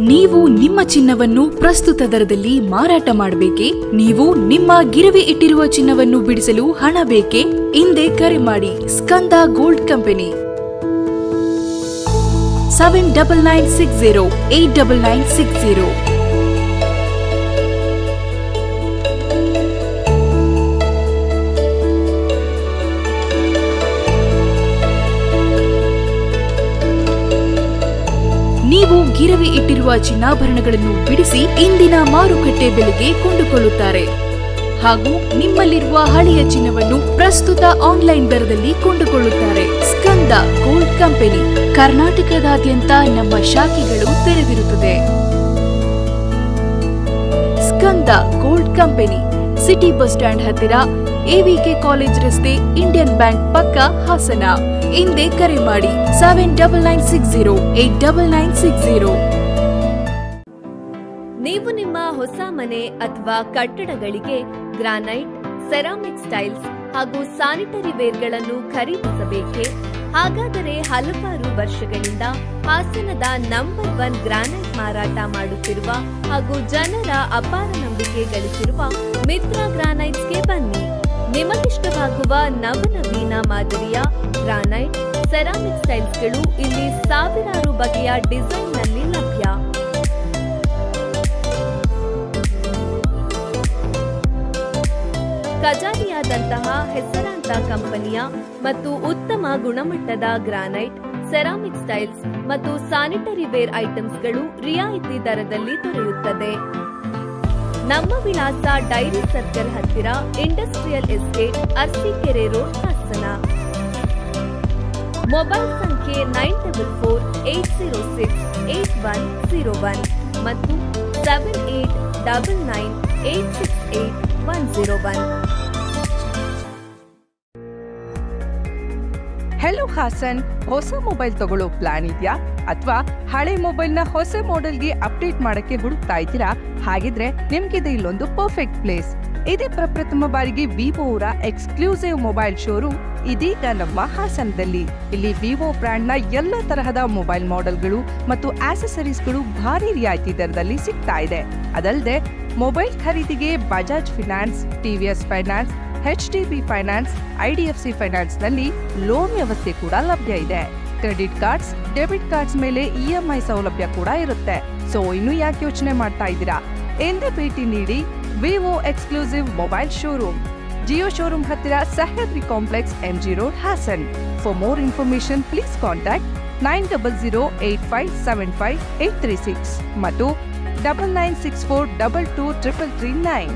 ನೀವು ನಿಮ್ಮ ಚಿನ್ನವನ್ನು ಪ್ರಸ್ತುತ ದರದಲ್ಲಿ ಮಾರಾಟ ಮಾಡಬೇಕೇ? ನೀವು ನಿಮ್ಮ ಗಿರವಿ ಇಟ್ಟಿರುವ ಚಿನ್ನವನ್ನು ಬಿಡಿಸಲು ಹಣ ಬೇಕೇ? ಹಿಂದೆ ಕರೆ ಮಾಡಿ ಸ್ಕಂದ ಗೋಲ್ಡ್ ಕಂಪನಿ 7996089960. ನೀವು ಗಿರವಿ ಇಟ್ಟಿರುವ ಚಿನ್ನಾಭರಣಗಳನ್ನು ಬಿಡಿಸಿ ಇಂದಿನ ಮಾರುಕಟ್ಟೆ ಬೆಲೆಗೆ ಕೊಂಡುಕೊಳ್ಳುತ್ತಾರೆ ಹಾಗೂ ನಿಮ್ಮಲ್ಲಿರುವ ಹಳೆಯ ಚಿನ್ನವನ್ನು ಪ್ರಸ್ತುತ ಆನ್ಲೈನ್ ದರದಲ್ಲಿ ಕೊಂಡುಕೊಳ್ಳುತ್ತಾರೆ. ಸ್ಕಂದ ಗೋಲ್ಡ್ ಕಂಪನಿ ಕರ್ನಾಟಕದಾದ್ಯಂತ ನಮ್ಮ ಶಾಖೆಗಳು ತೆರೆದಿರುತ್ತದೆ. Skanda gold company city bus stand ಹತ್ತಿರ, AVK ಕಾಲೇಜ್ ರಸ್ತೆ, ಇಂಡಿಯನ್ ಬ್ಯಾಂಕ್ ಪಕ್ಕ, ಹಾಸನ. ಹಿಂದೆ ಕರೆ ಮಾಡಿ 7996089960. ನೀವು ನಿಮ್ಮ ಹೊಸ ಮನೆ ಅಥವಾ ಕಟ್ಟಡಗಳಿಗೆ ಗ್ರಾನೈಟ್, ಸೆರಾಮಿಕ್ ಟೈಲ್ಸ್ ಹಾಗೂ ಸ್ಯಾನಿಟರಿ ವೇರ್ಗಳನ್ನು ಖರೀದಿಸಬೇಕೇ? ಹಾಗಾದರೆ ಹಲವಾರು ವರ್ಷಗಳಿಂದ ಹಾಸನದ ನಂಬರ್ 1 ಗ್ರಾನೈಟ್ ಮಾರಾಟ ಮಾಡುತ್ತಿರುವ ಹಾಗೂ ಜನರ ಅಪಾರ ನಂಬಿಕೆ ಗಳಿಸಿರುವ ಮಿತ್ರ ಗ್ರಾನೈಟ್ಸ್ಗೆ ಬನ್ನಿ. ನಿಮಗಿಷ್ಟವಾಗುವ ನವನವೀನ ಮಾದರಿಯ ಗ್ರಾನೈಟ್, ಸೆರಾಮಿಕ್ ಸ್ಟೈಲ್ಸ್ಗಳು ಇಲ್ಲಿ ಸಾವಿರಾರು ಬಗೆಯ ಡಿಸೈನ್ನಲ್ಲಿ ಲಭ್ಯ. ಕಜಾರಿಯಾದಂತಹ ಹೆಸರಾಂತ ಕಂಪನಿಯ ಮತ್ತು ಉತ್ತಮ ಗುಣಮಟ್ಟದ ಗ್ರಾನೈಟ್, ಸೆರಾಮಿಕ್ ಸ್ಟೈಲ್ಸ್ ಮತ್ತು ಸ್ಯಾನಿಟರಿ ವೇರ್ ಐಟಮ್ಸ್ಗಳು ರಿಯಾಯಿತಿ ದರದಲ್ಲಿ ದೊರೆಯುತ್ತದೆ. ನಮ್ಮ ವಿಳಾಸ ಡೈರಿ ಸರ್ಕಲ್ ಹತ್ತಿರ, industrial estate, Arsikere road, Hassan. Mobile ಸಂಖ್ಯೆ 9448068101 ಮತ್ತು 7899868101. ಹೆಲೋ ಹಾಸನ್, ಹೊಸ ಮೊಬೈಲ್ ತಗೊಳ್ಳೋ ಪ್ಲಾನ್ ಇದೆಯಾ? ಅಥವಾ ಹಳೆ ಮೊಬೈಲ್ನ ಹೊಸ ಮಾಡೆಲ್ಗೆ ಅಪ್ಡೇಟ್ ಮಾಡಕ್ಕೆ ಹುಡುಕ್ತಾ ಇದ್ದೀರಾ? ಹಾಗಿದ್ರೆ ನಿಮ್ಗಿದೆ ಇಲ್ಲೊಂದು ಪರ್ಫೆಕ್ಟ್ ಪ್ಲೇಸ್. ಇದೇ ಪ್ರಪ್ರಥಮ ಬಾರಿಗೆ ವಿವೋ ಅವರ ಎಕ್ಸ್ಕ್ಲೂಸಿವ್ ಮೊಬೈಲ್ ಶೋರೂಮ್ ಇದೀಗ ನಮ್ಮ ಹಾಸನದಲ್ಲಿ. ಇಲ್ಲಿ ವಿವೋ ಬ್ರ್ಯಾಂಡ್ ನ ಎಲ್ಲ ತರಹದ ಮೊಬೈಲ್ ಮಾಡೆಲ್ಗಳು ಮತ್ತು ಆಕ್ಸೆಸರೀಸ್ಗಳು ಭಾರಿ ರಿಯಾಯಿತಿ ದರದಲ್ಲಿ ಸಿಗ್ತಾ ಇದೆ. ಅದಲ್ಲದೆ ಮೊಬೈಲ್ ಖರೀದಿಗೆ Bajaj finance, TVS finance, HDB finance, IDFC finance ನಲ್ಲಿ ಲೋನ್ ವ್ಯವಸ್ಥೆ ಕೂಡ ಲಭ್ಯ ಇದೆ. ಕ್ರೆಡಿಟ್ ಕಾರ್ಡ್ಸ್, ಡೆಬಿಟ್ ಕಾರ್ಡ್ಸ್ ಮೇಲೆ EMI ಸೌಲಭ್ಯ ಕೂಡ ಇರುತ್ತೆ. ಸೊ ಇನ್ನು ಯಾಕೆ ಯೋಚನೆ ಮಾಡ್ತಾ ಇದ್ದೀರಾ? ಎಂದೇ ಭೇಟಿ ನೀಡಿ Vivo exclusive mobile showroom, Jio showroom ಹತ್ತಿರ, Sahyadri complex, MG road, Hassan. For more information please contact 9008575836 ಮತ್ತು 9964223339.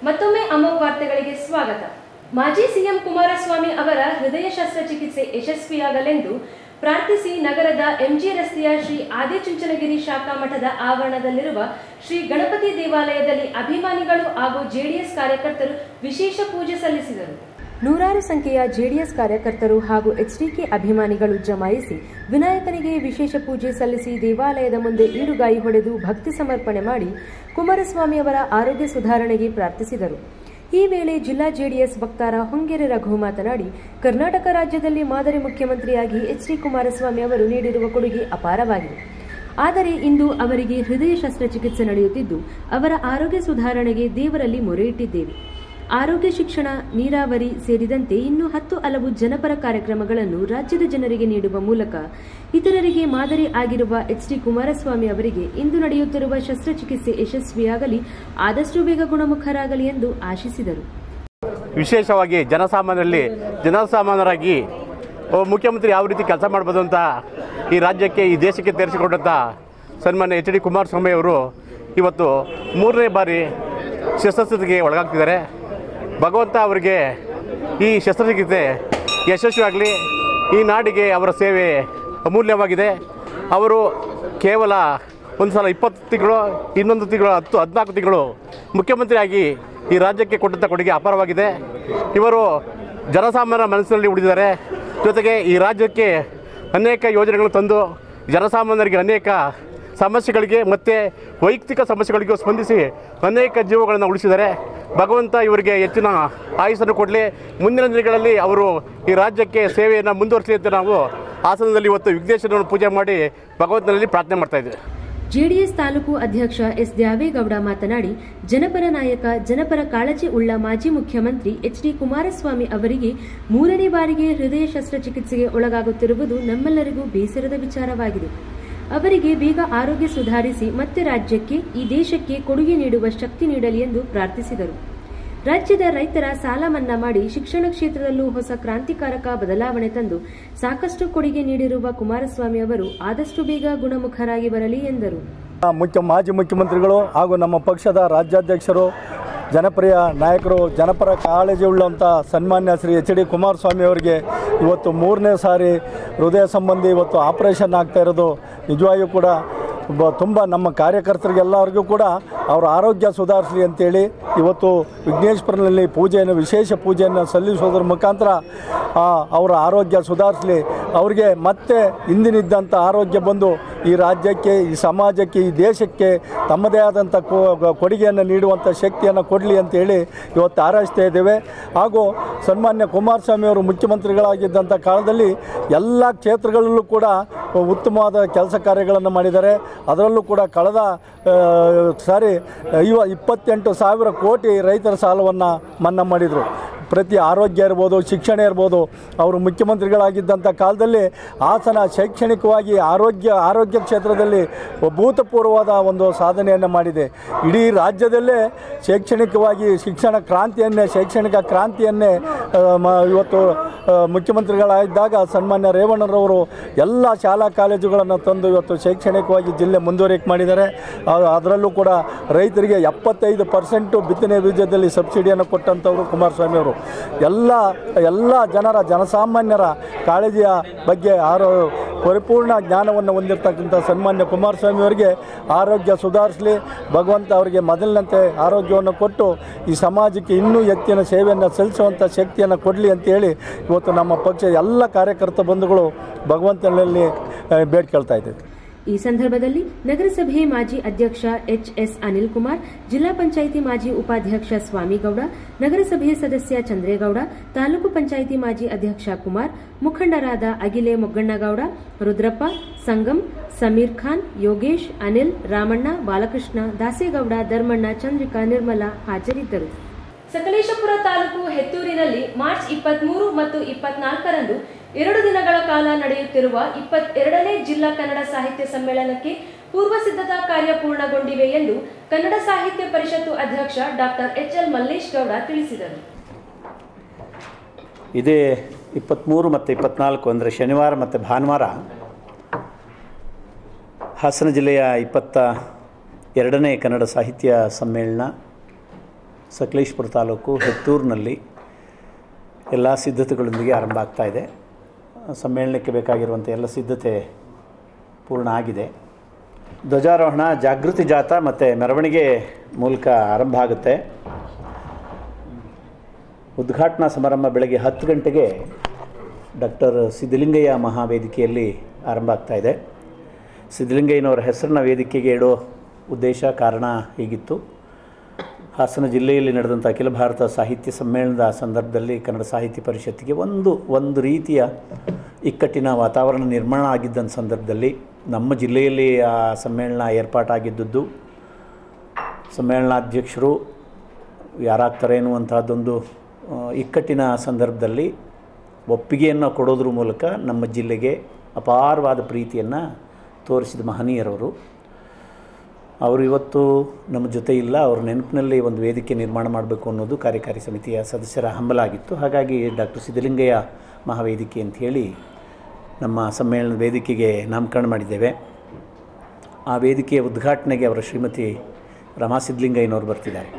ಮತ್ತೊಮ್ಮೆ ಅಮೋಘ್ ವಾರ್ತೆಗಳಿಗೆ ಸ್ವಾಗತ. ಮಾಜಿ ಸಿಎಂ ಕುಮಾರಸ್ವಾಮಿ ಅವರ ಹೃದಯ ಶಸ್ತ್ರಚಿಕಿತ್ಸೆ ಯಶಸ್ವಿಯಾಗಲೆಂದು ಪ್ರಾರ್ಥಿಸಿ ನಗರದ ಎಂಜಿ ರಸ್ತೆಯ ಶ್ರೀ ಆದಿಚುಂಚನಗಿರಿ ಶಾಖಾ ಮಠದ ಆವರಣದಲ್ಲಿರುವ ಶ್ರೀ ಗಣಪತಿ ದೇವಾಲಯದಲ್ಲಿ ಅಭಿಮಾನಿಗಳು ಹಾಗೂ ಜೆಡಿಎಸ್ ಕಾರ್ಯಕರ್ತರು ವಿಶೇಷ ಪೂಜೆ ಸಲ್ಲಿಸಿದರು. ನೂರಾರು ಸಂಖ್ಯೆಯ ಜೆಡಿಎಸ್ ಕಾರ್ಯಕರ್ತರು ಹಾಗೂ ಎಚ್ಡಿಕೆ ಅಭಿಮಾನಿಗಳು ಜಮಾಯಿಸಿ ವಿನಾಯಕನಿಗೆ ವಿಶೇಷ ಪೂಜೆ ಸಲ್ಲಿಸಿ ದೇವಾಲಯದ ಮುಂದೆ ಈಡುಗಾಯಿ ಹೊಡೆದು ಭಕ್ತಿ ಸಮರ್ಪಣೆ ಮಾಡಿ ಕುಮಾರಸ್ವಾಮಿ ಅವರ ಆರೋಗ್ಯ ಸುಧಾರಣೆಗೆ ಪ್ರಾರ್ಥಿಸಿದರು. ಈ ವೇಳೆ ಜಿಲ್ಲಾ ಜೆಡಿಎಸ್ ವಕ್ತಾರ ಹೊಂಗೆರೆ ರಘು ಮಾತನಾಡಿ, ಕರ್ನಾಟಕ ರಾಜ್ಯದಲ್ಲಿ ಮಾದರಿ ಮುಖ್ಯಮಂತ್ರಿಯಾಗಿ ಎಚ್ ಡಿ ಕುಮಾರಸ್ವಾಮಿ ಅವರು ನೀಡಿರುವ ಕೊಡುಗೆ ಅಪಾರವಾಗಿದೆ. ಆದರೆ ಇಂದು ಅವರಿಗೆ ಹೃದಯ ಶಸ್ತ್ರಚಿಕಿತ್ಸೆ ನಡೆಯುತ್ತಿದ್ದು, ಅವರ ಆರೋಗ್ಯ ಸುಧಾರಣೆಗೆ ದೇವರಲ್ಲಿ ಮೊರೆ ಇಟ್ಟಿದ್ದೇವೆ. ಆರೋಗ್ಯ ಶಿಕ್ಷಣ, ನೀರಾವರಿ ಸೇರಿದಂತೆ ಇನ್ನೂ 10 ಹಲವು ಜನಪರ ಕಾರ್ಯಕ್ರಮಗಳನ್ನು ರಾಜ್ಯದ ಜನರಿಗೆ ನೀಡುವ ಮೂಲಕ ಇತರರಿಗೆ ಮಾದರಿ ಆಗಿರುವ ಎಚ್ ಡಿ ಕುಮಾರಸ್ವಾಮಿ ಅವರಿಗೆ ಇಂದು ನಡೆಯುತ್ತಿರುವ ಶಸ್ತ್ರಚಿಕಿತ್ಸೆ ಯಶಸ್ವಿಯಾಗಲಿ, ಆದಷ್ಟು ಬೇಗ ಗುಣಮುಖರಾಗಲಿ ಎಂದು ಆಶಿಸಿದರು. ವಿಶೇಷವಾಗಿ ಜನಸಾಮಾನ್ಯರಾಗಿ ಮುಖ್ಯಮಂತ್ರಿ ಯಾವ ರೀತಿ ಕೆಲಸ ಮಾಡಬಹುದು ಅಂತ ಈ ರಾಜ್ಯಕ್ಕೆ, ಈ ದೇಶಕ್ಕೆ ತೋರಿಸಿಕೊಟ್ಟಂಥ ಸನ್ಮಾನ್ಯ ಎಚ್ ಡಿ ಕುಮಾರಸ್ವಾಮಿ ಅವರು ಇವತ್ತು 3ನೇ ಬಾರಿ ಶಸ್ತ್ರಚಿಕಿತ್ಸೆಗೆ ಒಳಗಾಗ್ತಿದ್ದಾರೆ. ಭಗವಂತ ಅವರಿಗೆ ಈ ಶಸ್ತ್ರಚಿಕಿತ್ಸೆ ಯಶಸ್ವಿಯಾಗಲಿ. ಈ ನಾಡಿಗೆ ಅವರ ಸೇವೆ ಅಮೂಲ್ಯವಾಗಿದೆ. ಅವರು ಕೇವಲ ಒಂದು ಸಲ 20 ತಿಂಗಳು, ಇನ್ನೊಂದು ತಿಂಗಳು 14 ತಿಂಗಳು ಮುಖ್ಯಮಂತ್ರಿಯಾಗಿ ಈ ರಾಜ್ಯಕ್ಕೆ ಕೊಟ್ಟಂಥ ಕೊಡುಗೆ ಅಪಾರವಾಗಿದೆ. ಇವರು ಜನಸಾಮಾನ್ಯರ ಮನಸ್ಸಿನಲ್ಲಿ ಉಳಿದಿದ್ದಾರೆ. ಜೊತೆಗೆ ಈ ರಾಜ್ಯಕ್ಕೆ ಅನೇಕ ಯೋಜನೆಗಳು ತಂದು ಜನಸಾಮಾನ್ಯರಿಗೆ ಅನೇಕ ಸಮಸ್ಯೆಗಳಿಗೆ ಮತ್ತು ವೈಯಕ್ತಿಕ ಸಮಸ್ಯೆಗಳಿಗೂ ಸ್ಪಂದಿಸಿ ಅನೇಕ ಜೀವಗಳನ್ನು ಉಳಿಸಿದ್ದಾರೆ. ಭಗವಂತ ಇವರಿಗೆ ಹೆಚ್ಚಿನ ಆಯುಸ್ಸನ್ನು ಕೊಡಲಿ. ಮುಂದಿನ ದಿನಗಳಲ್ಲಿ ಅವರು ಈ ರಾಜ್ಯಕ್ಕೆ ಸೇವೆಯನ್ನು ಮುಂದುವರಿಸಲಿ ಅಂತ ನಾವು ಹಾಸನದಲ್ಲಿ ಇವತ್ತು ವಿಘ್ನೇಶ್ವರನ ಪೂಜೆ ಮಾಡಿ ಭಗವಂತನಲ್ಲಿ ಪ್ರಾರ್ಥನೆ ಮಾಡ್ತಾ ಇದ್ದೀವಿ. ಜೆಡಿಎಸ್ ತಾಲೂಕು ಅಧ್ಯಕ್ಷ ಎಸ್ ದ್ಯಾವೇಗೌಡ ಮಾತನಾಡಿ, ಜನಪರ ನಾಯಕ, ಜನಪರ ಕಾಳಜಿ ಉಳ್ಳ ಮಾಜಿ ಮುಖ್ಯಮಂತ್ರಿ ಎಚ್ ಡಿ ಕುಮಾರಸ್ವಾಮಿ ಅವರಿಗೆ 3ನೇ ಬಾರಿಗೆ ಹೃದಯ ಶಸ್ತ್ರಚಿಕಿತ್ಸೆಗೆ ಒಳಗಾಗುತ್ತಿರುವುದು ನಮ್ಮೆಲ್ಲರಿಗೂ ಬೇಸರದ ವಿಚಾರವಾಗಿದೆ. ಅವರಿಗೆ ಬೇಗ ಆರೋಗ್ಯ ಸುಧಾರಿಸಿ ಮತ್ತೆ ರಾಜ್ಯಕ್ಕೆ, ಈ ದೇಶಕ್ಕೆ ಕೊಡುಗೆ ನೀಡುವ ಶಕ್ತಿ ನೀಡಲಿ ಎಂದು ಪ್ರಾರ್ಥಿಸಿದರು. ರಾಜ್ಯದ ರೈತರ ಸಾಲ ಮನ್ನಾ ಮಾಡಿ ಶಿಕ್ಷಣ ಕ್ಷೇತ್ರದಲ್ಲೂ ಹೊಸ ಕ್ರಾಂತಿಕಾರಕ ಬದಲಾವಣೆ ತಂದು ಸಾಕಷ್ಟು ಕೊಡುಗೆ ನೀಡಿರುವ ಕುಮಾರಸ್ವಾಮಿ ಅವರು ಆದಷ್ಟು ಬೇಗ ಗುಣಮುಖರಾಗಿ ಬರಲಿ ಎಂದರು. ಮಾಜಿ ಮುಖ್ಯಮಂತ್ರಿಗಳು ಹಾಗೂ ನಮ್ಮ ಪಕ್ಷದ ರಾಜ್ಯಾಧ್ಯಕ್ಷರು, ಜನಪ್ರಿಯ ನಾಯಕರು, ಜನಪರ ಕಾಳಜಿ ಉಳ್ಳಂಥ ಸನ್ಮಾನ್ಯ ಶ್ರೀ ಎಚ್ ಡಿ ಕುಮಾರಸ್ವಾಮಿ ಅವರಿಗೆ ಇವತ್ತು 3ನೇ ಸಾರಿ ಹೃದಯ ಸಂಬಂಧಿ ಇವತ್ತು ಆಪರೇಷನ್ ಆಗ್ತಾ ಇರೋದು ನಿಜವಾಗಿಯೂ ಕೂಡ ತುಂಬ ನಮ್ಮ ಕಾರ್ಯಕರ್ತರಿಗೆಲ್ಲರಿಗೂ ಕೂಡ ಅವರ ಆರೋಗ್ಯ ಸುಧಾರಿಸಲಿ ಅಂತೇಳಿ ಇವತ್ತು ವಿಘ್ನೇಶ್ವರನಲ್ಲಿ ವಿಶೇಷ ಪೂಜೆಯನ್ನು ಸಲ್ಲಿಸೋದ್ರ ಮುಖಾಂತರ ಅವರ ಆರೋಗ್ಯ ಸುಧಾರಿಸಲಿ, ಅವರಿಗೆ ಮತ್ತೆ ಹಿಂದಿನಿದ್ದಂಥ ಆರೋಗ್ಯ ಬಂದು ಈ ರಾಜ್ಯಕ್ಕೆ, ಈ ಸಮಾಜಕ್ಕೆ, ಈ ದೇಶಕ್ಕೆ ತಮ್ಮದೇ ಆದಂಥ ಕೊಡುಗೆಯನ್ನು ನೀಡುವಂಥ ಶಕ್ತಿಯನ್ನು ಕೊಡಲಿ ಅಂತೇಳಿ ಇವತ್ತು ಹಾರೈಸ್ತಾ ಇದ್ದೇವೆ. ಹಾಗೂ ಸನ್ಮಾನ್ಯ ಕುಮಾರಸ್ವಾಮಿ ಅವರು ಮುಖ್ಯಮಂತ್ರಿಗಳಾಗಿದ್ದಂಥ ಕಾಲದಲ್ಲಿ ಎಲ್ಲ ಕ್ಷೇತ್ರಗಳಲ್ಲೂ ಕೂಡ ಉತ್ತಮವಾದ ಕೆಲಸ ಕಾರ್ಯಗಳನ್ನು ಮಾಡಿದ್ದಾರೆ. ಅದರಲ್ಲೂ ಕೂಡ ಕಳೆದ ಸಾರಿ 28,000 ಕೋಟಿ ರೈತರ ಸಾಲವನ್ನು ಮನ್ನಾ ಮಾಡಿದರು. ಪ್ರತಿ ಆರೋಗ್ಯ ಇರ್ಬೋದು, ಶಿಕ್ಷಣ ಇರ್ಬೋದು, ಅವರು ಮುಖ್ಯಮಂತ್ರಿಗಳಾಗಿದ್ದಂಥ ಕಾಲದಲ್ಲಿ ಹಾಸನ ಶೈಕ್ಷಣಿಕವಾಗಿ ಆರೋಗ್ಯ ಕ್ಷೇತ್ರದಲ್ಲಿ ಅಭೂತಪೂರ್ವವಾದ ಒಂದು ಸಾಧನೆಯನ್ನು ಮಾಡಿದೆ. ಇಡೀ ರಾಜ್ಯದಲ್ಲೇ ಶೈಕ್ಷಣಿಕವಾಗಿ ಶೈಕ್ಷಣಿಕ ಕ್ರಾಂತಿಯನ್ನೇ ಇವತ್ತು ಮುಖ್ಯಮಂತ್ರಿಗಳಾಗಿದ್ದಾಗ ಸನ್ಮಾನ್ಯ ರೇವಣ್ಣರವರು ಎಲ್ಲ ಶಾಲಾ ಕಾಲೇಜುಗಳನ್ನು ತಂದು ಇವತ್ತು ಶೈಕ್ಷಣಿಕವಾಗಿ ಜಿಲ್ಲೆ ಮುಂದುವರಿಕೆ ಮಾಡಿದ್ದಾರೆ. ಅದರಲ್ಲೂ ಕೂಡ ರೈತರಿಗೆ 75% ಬಿತ್ತನೆ ಬೀಜದಲ್ಲಿ ಸಬ್ಸಿಡಿಯನ್ನು ಕೊಟ್ಟಂಥವರು ಕುಮಾರಸ್ವಾಮಿ ಅವರು. ಎಲ್ಲ ಜನಸಾಮಾನ್ಯರ ಕಾಳಜಿಯ ಬಗ್ಗೆ ಪರಿಪೂರ್ಣ ಜ್ಞಾನವನ್ನು ಹೊಂದಿರತಕ್ಕಂಥ ಸನ್ಮಾನ್ಯ ಕುಮಾರಸ್ವಾಮಿ ಅವರಿಗೆ ಆರೋಗ್ಯ ಸುಧಾರಿಸಲಿ, ಭಗವಂತ ಅವರಿಗೆ ಮೊದಲಿನಂತೆ ಆರೋಗ್ಯವನ್ನು ಕೊಟ್ಟು ಈ ಸಮಾಜಕ್ಕೆ ಇನ್ನೂ ಹೆಚ್ಚಿನ ಸೇವೆಯನ್ನು ಸಲ್ಲಿಸುವಂಥ ಶಕ್ತಿಯನ್ನು ಕೊಡಲಿ ಅಂತೇಳಿ ಇವತ್ತು ನಮ್ಮ ಪಕ್ಷದ ಎಲ್ಲ ಕಾರ್ಯಕರ್ತ ಬಂಧುಗಳು ಭಗವಂತನಲ್ಲಿ ಬೇಡ್ಕೊಳ್ತಾ ಇದ್ದೇವೆ. ಈ ಸಂದರ್ಭದಲ್ಲಿ ನಗರಸಭೆ ಮಾಜಿ ಅಧ್ಯಕ್ಷ ಎಚ್ಎಸ್ ಅನಿಲ್ ಕುಮಾರ್, ಜಿಲ್ಲಾ ಪಂಚಾಯಿತಿ ಮಾಜಿ ಉಪಾಧ್ಯಕ್ಷ ಸ್ವಾಮಿಗೌಡ, ನಗರಸಭೆ ಸದಸ್ಯ ಚಂದ್ರೇಗೌಡ, ತಾಲೂಕು ಪಂಚಾಯಿತಿ ಮಾಜಿ ಅಧ್ಯಕ್ಷ ಕುಮಾರ್, ಮುಖಂಡರಾದ ಅಗಿಲೆ ಮೊಗ್ಗಣ್ಣಗೌಡ, ರುದ್ರಪ್ಪ, ಸಂಗಮ್, ಸಮೀರ್ ಖಾನ್, ಯೋಗೇಶ್, ಅನಿಲ್, ರಾಮಣ್ಣ, ಬಾಲಕೃಷ್ಣ, ದಾಸೇಗೌಡ, ಧರ್ಮಣ್ಣ, ಚಂದ್ರಿಕಾ, ನಿರ್ಮಲಾ ಹಾಜರಿದ್ದರು. ಸಕಲೇಶಪುರ ತಾಲೂಕು ಹೆತ್ತೂರಿನಲ್ಲಿ ಮಾರ್ಚ್ 23 ಮತ್ತು 24ರಂದು 2 ದಿನಗಳ ಕಾಲ ನಡೆಯುತ್ತಿರುವ 22ನೇ ಜಿಲ್ಲಾ ಕನ್ನಡ ಸಾಹಿತ್ಯ ಸಮ್ಮೇಳನಕ್ಕೆ ಪೂರ್ವ ಸಿದ್ಧತಾ ಕಾರ್ಯ ಪೂರ್ಣಗೊಂಡಿವೆ ಎಂದು ಕನ್ನಡ ಸಾಹಿತ್ಯ ಪರಿಷತ್ತು ಅಧ್ಯಕ್ಷ ಡಾಕ್ಟರ್ ಎಚ್ಎಲ್ ಮಲ್ಲೇಶ್ ಗೌಡ ತಿಳಿಸಿದರು. ಇದೇ 23 ಮತ್ತು 24 ಅಂದರೆ ಶನಿವಾರ ಮತ್ತು ಭಾನುವಾರ ಹಾಸನ ಜಿಲ್ಲೆಯ 22ನೇ ಕನ್ನಡ ಸಾಹಿತ್ಯ ಸಮ್ಮೇಳನ ಸಕಲೇಶಪುರ ತಾಲೂಕು ಹೆತ್ತೂರಿನಲ್ಲಿ ಎಲ್ಲ ಸಿದ್ಧತೆಗಳೊಂದಿಗೆ ಆರಂಭ ಆಗ್ತಾಯಿದೆ. ಸಮ್ಮೇಳನಕ್ಕೆ ಬೇಕಾಗಿರುವಂಥ ಎಲ್ಲ ಸಿದ್ಧತೆ ಪೂರ್ಣ ಆಗಿದೆ. ಧ್ವಜಾರೋಹಣ, ಜಾಗೃತಿ ಜಾಥಾ ಮತ್ತು ಮೆರವಣಿಗೆ ಮೂಲಕ ಆರಂಭ ಆಗುತ್ತೆ. ಉದ್ಘಾಟನಾ ಸಮಾರಂಭ ಬೆಳಗ್ಗೆ 10 ಗಂಟೆಗೆ ಡಾಕ್ಟರ್ ಸಿದ್ಧಲಿಂಗಯ್ಯ ಮಹಾವೇದಿಕೆಯಲ್ಲಿ ಆರಂಭ ಆಗ್ತಾಯಿದೆ. ಸಿದ್ಧಲಿಂಗಯ್ಯನವರ ಹೆಸರನ್ನ ವೇದಿಕೆಗೆ ಇಡೋ ಉದ್ದೇಶ, ಕಾರಣ ಹೀಗಿತ್ತು. ಹಾಸನ ಜಿಲ್ಲೆಯಲ್ಲಿ ನಡೆದಂಥ ಅಖಿಲ ಭಾರತ ಸಾಹಿತ್ಯ ಸಮ್ಮೇಳನದ ಸಂದರ್ಭದಲ್ಲಿ ಕನ್ನಡ ಸಾಹಿತ್ಯ ಪರಿಷತ್ತಿಗೆ ಒಂದು ರೀತಿಯ ಇಕ್ಕಟ್ಟಿನ ವಾತಾವರಣ ನಿರ್ಮಾಣ ಆಗಿದ್ದಂಥ ಸಂದರ್ಭದಲ್ಲಿ ನಮ್ಮ ಜಿಲ್ಲೆಯಲ್ಲಿ ಆ ಸಮ್ಮೇಳನ ಏರ್ಪಾಟಾಗಿದ್ದದ್ದು, ಸಮ್ಮೇಳನಾಧ್ಯಕ್ಷರು ಯಾರಾಗ್ತಾರೆ ಎನ್ನುವಂಥದ್ದೊಂದು ಇಕ್ಕಟ್ಟಿನ ಸಂದರ್ಭದಲ್ಲಿ ಒಪ್ಪಿಗೆಯನ್ನು ಕೊಡೋದ್ರ ಮೂಲಕ ನಮ್ಮ ಜಿಲ್ಲೆಗೆ ಅಪಾರವಾದ ಪ್ರೀತಿಯನ್ನು ತೋರಿಸಿದ ಮಹನೀಯರವರು. ಅವರು ಇವತ್ತು ನಮ್ಮ ಜೊತೆ ಇಲ್ಲ. ಅವ್ರ ನೆನಪಿನಲ್ಲಿ ಒಂದು ವೇದಿಕೆ ನಿರ್ಮಾಣ ಮಾಡಬೇಕು ಅನ್ನೋದು ಕಾರ್ಯಕಾರಿ ಸಮಿತಿಯ ಸದಸ್ಯರ ಹಂಬಲ ಆಗಿತ್ತು. ಹಾಗಾಗಿ ಡಾಕ್ಟರ್ ಸಿದ್ಧಲಿಂಗಯ್ಯ ಮಹಾವೇದಿಕೆ ಅಂಥೇಳಿ ನಮ್ಮ ಸಮ್ಮೇಳನದ ವೇದಿಕೆಗೆ ನಾಮಕರಣ ಮಾಡಿದ್ದೇವೆ. ಆ ವೇದಿಕೆಯ ಉದ್ಘಾಟನೆಗೆ ಅವರ ಶ್ರೀಮತಿ ರಮಾ ಸಿದ್ಧಲಿಂಗಯ್ಯನವರು ಬರ್ತಿದ್ದಾರೆ.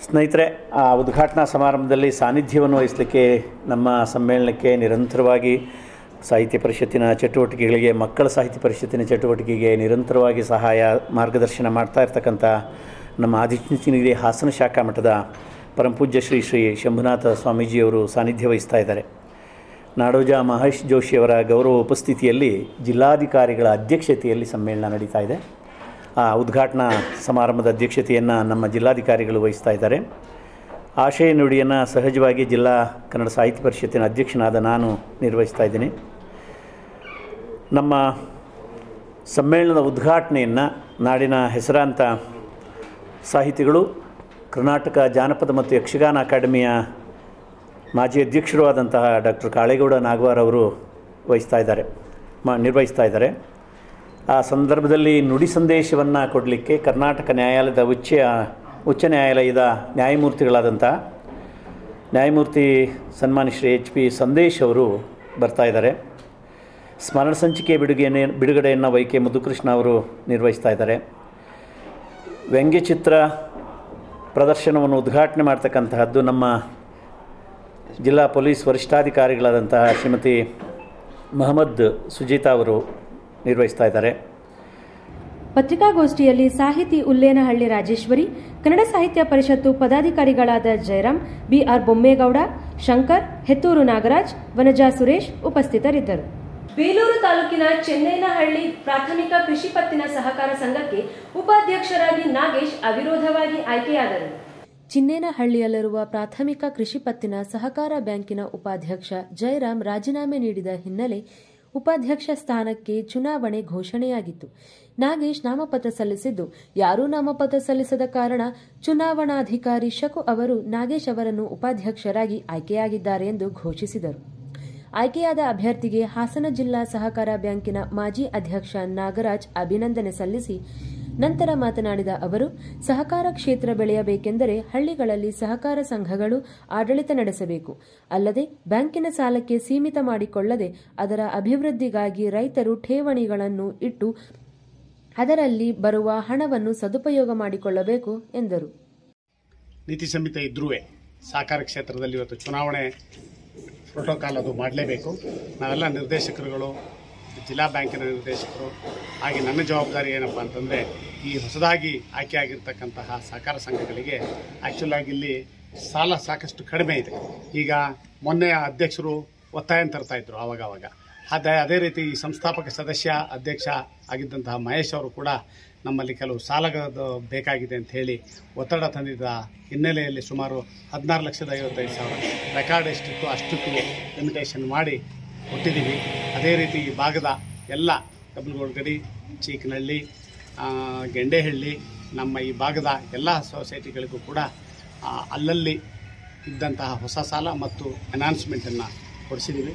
ಸ್ನೇಹಿತರೆ, ಆ ಉದ್ಘಾಟನಾ ಸಮಾರಂಭದಲ್ಲಿ ಸಾನ್ನಿಧ್ಯವನ್ನು ವಹಿಸಲಿಕ್ಕೆ ನಮ್ಮ ಸಮ್ಮೇಳನಕ್ಕೆ ನಿರಂತರವಾಗಿ ಸಾಹಿತ್ಯ ಪರಿಷತ್ತಿನ ಚಟುವಟಿಕೆಗಳಿಗೆ, ಮಕ್ಕಳ ಸಾಹಿತ್ಯ ಪರಿಷತ್ತಿನ ಚಟುವಟಿಕೆಗೆ ನಿರಂತರವಾಗಿ ಸಹಾಯ ಮಾರ್ಗದರ್ಶನ ಮಾಡ್ತಾ ಇರ್ತಕ್ಕಂಥ ನಮ್ಮ ಆದಿಚುಂಚನಗಿರಿ ಹಾಸನ ಶಾಖಾ ಮಠದ ಪರಮಪೂಜ್ಯ ಶ್ರೀ ಶಂಭುನಾಥ ಸ್ವಾಮೀಜಿಯವರು ಸಾನ್ನಿಧ್ಯ ವಹಿಸ್ತಾ ಇದ್ದಾರೆ. ನಾಡೋಜ ಮಹೇಶ್ ಜೋಶಿಯವರ ಗೌರವ ಉಪಸ್ಥಿತಿಯಲ್ಲಿ ಜಿಲ್ಲಾಧಿಕಾರಿಗಳ ಅಧ್ಯಕ್ಷತೆಯಲ್ಲಿ ಸಮ್ಮೇಳನ ನಡೀತಾ ಇದೆ. ಆ ಉದ್ಘಾಟನಾ ಸಮಾರಂಭದ ಅಧ್ಯಕ್ಷತೆಯನ್ನು ನಮ್ಮ ಜಿಲ್ಲಾಧಿಕಾರಿಗಳು ವಹಿಸ್ತಾ ಇದ್ದಾರೆ. ಆಶಯ ನುಡಿಯನ್ನು ಸಹಜವಾಗಿ ಜಿಲ್ಲಾ ಕನ್ನಡ ಸಾಹಿತ್ಯ ಪರಿಷತ್ತಿನ ಅಧ್ಯಕ್ಷನಾದ ನಾನು ನಿರ್ವಹಿಸ್ತಾ ಇದ್ದೀನಿ. ನಮ್ಮ ಸಮ್ಮೇಳನದ ಉದ್ಘಾಟನೆಯನ್ನು ನಾಡಿನ ಹೆಸರಾಂತ ಸಾಹಿತಿಗಳು, ಕರ್ನಾಟಕ ಜಾನಪದ ಮತ್ತು ಯಕ್ಷಗಾನ ಅಕಾಡೆಮಿಯ ಮಾಜಿ ಅಧ್ಯಕ್ಷರೂ ಆದಂತಹ ಡಾಕ್ಟರ್ ಕಾಳೇಗೌಡ ನಾಗವಾರ್ ಅವರು ನಿರ್ವಹಿಸ್ತಾ ಇದ್ದಾರೆ. ಆ ಸಂದರ್ಭದಲ್ಲಿ ನುಡಿ ಸಂದೇಶವನ್ನು ಕೊಡಲಿಕ್ಕೆ ಕರ್ನಾಟಕ ನ್ಯಾಯಾಲಯದ ಉಚ್ಚ ನ್ಯಾಯಾಲಯದ ನ್ಯಾಯಮೂರ್ತಿಗಳಾದಂಥ ನ್ಯಾಯಮೂರ್ತಿ ಸನ್ಮಾನ್ಯ ಶ್ರೀ HP ಸಂದೇಶ್ ಅವರು ಬರ್ತಾ ಇದ್ದಾರೆ. ಸ್ಮರಣ ಸಂಚಿಕೆ ಬಿಡುಗಡೆಯನ್ನು ವೈಕೆ ಮುದ್ದುಕೃಷ್ಣ ಅವರು ನಿರ್ವಹಿಸ್ತಾ ಇದ್ದಾರೆ. ವ್ಯಂಗ್ಯಚಿತ್ರ ಪ್ರದರ್ಶನವನ್ನು ಉದ್ಘಾಟನೆ ಮಾಡ್ತಕ್ಕಂತಹದ್ದು ನಮ್ಮ ಜಿಲ್ಲಾ ಪೊಲೀಸ್ ವರಿಷ್ಠಾಧಿಕಾರಿಗಳಾದಂತಹ ಶ್ರೀಮತಿ ಮೊಹಮ್ಮದ್ ಸುಜೀತಾ ಅವರು ನಿರ್ವಹಿಸ್ತಾ ಇದ್ದಾರೆ. ಪತ್ರಿಕಾಗೋಷ್ಠಿಯಲ್ಲಿ ಸಾಹಿತಿ ಉಲ್ಲೇನಹಳ್ಳಿ ರಾಜೇಶ್ವರಿ, ಕನ್ನಡ ಸಾಹಿತ್ಯ ಪರಿಷತ್ತು ಪದಾಧಿಕಾರಿಗಳಾದ ಜಯರಾಮ್, BR ಬೊಮ್ಮೇಗೌಡ, ಶಂಕರ್, ಹೆತ್ತೂರು ನಾಗರಾಜ್, ವನಜಾ ಸುರೇಶ್ ಉಪಸ್ಥಿತರಿದ್ದರು. ಬೇಲೂರು ತಾಲೂಕಿನ ಚೆನ್ನೈನಹಳ್ಳಿ ಪ್ರಾಥಮಿಕ ಕೃಷಿ ಪತ್ತಿನ ಸಹಕಾರ ಸಂಘಕ್ಕೆ ಉಪಾಧ್ಯಕ್ಷರಾಗಿ ನಾಗೇಶ್ ಅವಿರೋಧವಾಗಿ ಆಯ್ಕೆಯಾದರು. ಚಿನ್ನೇನಹಳ್ಳಿಯಲ್ಲಿರುವ ಪ್ರಾಥಮಿಕ ಕೃಷಿ ಪತ್ತಿನ ಸಹಕಾರ ಬ್ಯಾಂಕಿನ ಉಪಾಧ್ಯಕ್ಷ ಜಯರಾಮ್ ರಾಜೀನಾಮೆ ನೀಡಿದ ಹಿನ್ನೆಲೆ ಉಪಾಧ್ಯಕ್ಷ ಸ್ಥಾನಕ್ಕೆ ಚುನಾವಣೆ ಘೋಷಣೆಯಾಗಿತ್ತು. ನಾಗೇಶ್ ನಾಮಪತ್ರ ಸಲ್ಲಿಸಿದ್ದು, ಯಾರೂ ನಾಮಪತ್ರ ಸಲ್ಲಿಸದ ಕಾರಣ ಚುನಾವಣಾಧಿಕಾರಿ ಶಕು ಅವರು ನಾಗೇಶ್ ಅವರನ್ನು ಉಪಾಧ್ಯಕ್ಷರಾಗಿ ಆಯ್ಕೆಯಾಗಿದ್ದಾರೆ ಎಂದು ಘೋಷಿಸಿದರು. ಆಯ್ಕೆಯಾದ ಅಭ್ಯರ್ಥಿಗೆ ಹಾಸನ ಜಿಲ್ಲಾ ಸಹಕಾರ ಬ್ಯಾಂಕಿನ ಮಾಜಿ ಅಧ್ಯಕ್ಷ ನಾಗರಾಜ್ ಅಭಿನಂದನೆ ಸಲ್ಲಿಸಿ ನಂತರ ಮಾತನಾಡಿದ ಅವರು, ಸಹಕಾರ ಕ್ಷೇತ್ರ ಬೆಳೆಯಬೇಕೆಂದರೆ ಹಳ್ಳಿಗಳಲ್ಲಿ ಸಹಕಾರ ಸಂಘಗಳು ಆಡಳಿತ ನಡೆಸಬೇಕು. ಅಲ್ಲದೆ ಬ್ಯಾಂಕಿನ ಸಾಲಕ್ಕೆ ಸೀಮಿತ ಮಾಡಿಕೊಳ್ಳದೆ ಅದರ ಅಭಿವೃದ್ಧಿಗಾಗಿ ರೈತರು ಠೇವಣಿಗಳನ್ನು ಇಟ್ಟು ಅದರಲ್ಲಿ ಬರುವ ಹಣವನ್ನು ಸದುಪಯೋಗ ಮಾಡಿಕೊಳ್ಳಬೇಕು ಎಂದರು. ನೀತಿ ಸಂಹಿತೆ ಇದ್ರೂ ಸಹಕಾರ ಕ್ಷೇತ್ರದಲ್ಲಿ ಇವತ್ತು ಚುನಾವಣೆ ಪ್ರೋಟೋಕಾಲ್ ಅದು ಮಾಡಲೇಬೇಕು. ನಾವೆಲ್ಲ ನಿರ್ದೇಶಕರುಗಳು, ಜಿಲ್ಲಾ ಬ್ಯಾಂಕಿನ ನಿರ್ದೇಶಕರು, ಹಾಗೆ ನನ್ನ ಜವಾಬ್ದಾರಿ ಏನಪ್ಪ ಅಂತಂದರೆ ಈ ಹೊಸದಾಗಿ ಆಯ್ಕೆಯಾಗಿರ್ತಕ್ಕಂತಹ ಸಹಕಾರ ಸಂಘಗಳಿಗೆ ಆ್ಯಕ್ಚುಲಾಗಿ ಇಲ್ಲಿ ಸಾಲ ಸಾಕಷ್ಟು ಕಡಿಮೆ ಇದೆ. ಈಗ ಮೊನ್ನೆ ಅಧ್ಯಕ್ಷರು ಒತ್ತಾಯ ತರ್ತಾಯಿದ್ರು ಆವಾಗ. ಅದೇ ರೀತಿ ಈ ಸಂಸ್ಥಾಪಕ ಸದಸ್ಯ ಅಧ್ಯಕ್ಷ ಆಗಿದ್ದಂತಹ ಮಹೇಶ್ ಅವರು ಕೂಡ ನಮ್ಮಲ್ಲಿ ಕೆಲವು ಸಾಲಗಳು ಬೇಕಾಗಿದೆ ಅಂತ ಹೇಳಿ ಒತ್ತಡ ತಂದಿದ್ದ ಹಿನ್ನೆಲೆಯಲ್ಲಿ ಸುಮಾರು 16,55,000 ರೆಕಾರ್ಡ್ ಎಷ್ಟಿತ್ತು ಅಷ್ಟಕ್ಕೆ ಲಿಮಿಟೇಷನ್ ಮಾಡಿ ಕೊಟ್ಟಿದ್ದೀವಿ. ಅದೇ ರೀತಿ ಈ ಭಾಗದ ಎಲ್ಲ ಡಬ್ಲ್ಗೋಡ್ಗಡಿ, ಚೀಕನಹಳ್ಳಿ, ಗೆಂಡೇಹಳ್ಳಿ, ನಮ್ಮ ಈ ಭಾಗದ ಎಲ್ಲ ಸೊಸೈಟಿಗಳಿಗೂ ಕೂಡ ಅಲ್ಲಲ್ಲಿ ಇದ್ದಂತಹ ಹೊಸ ಸಾಲ ಮತ್ತು ಎನ್ಹಾನ್ಸ್ಮೆಂಟನ್ನು ಕೊಡಿಸಿದ್ದೀವಿ.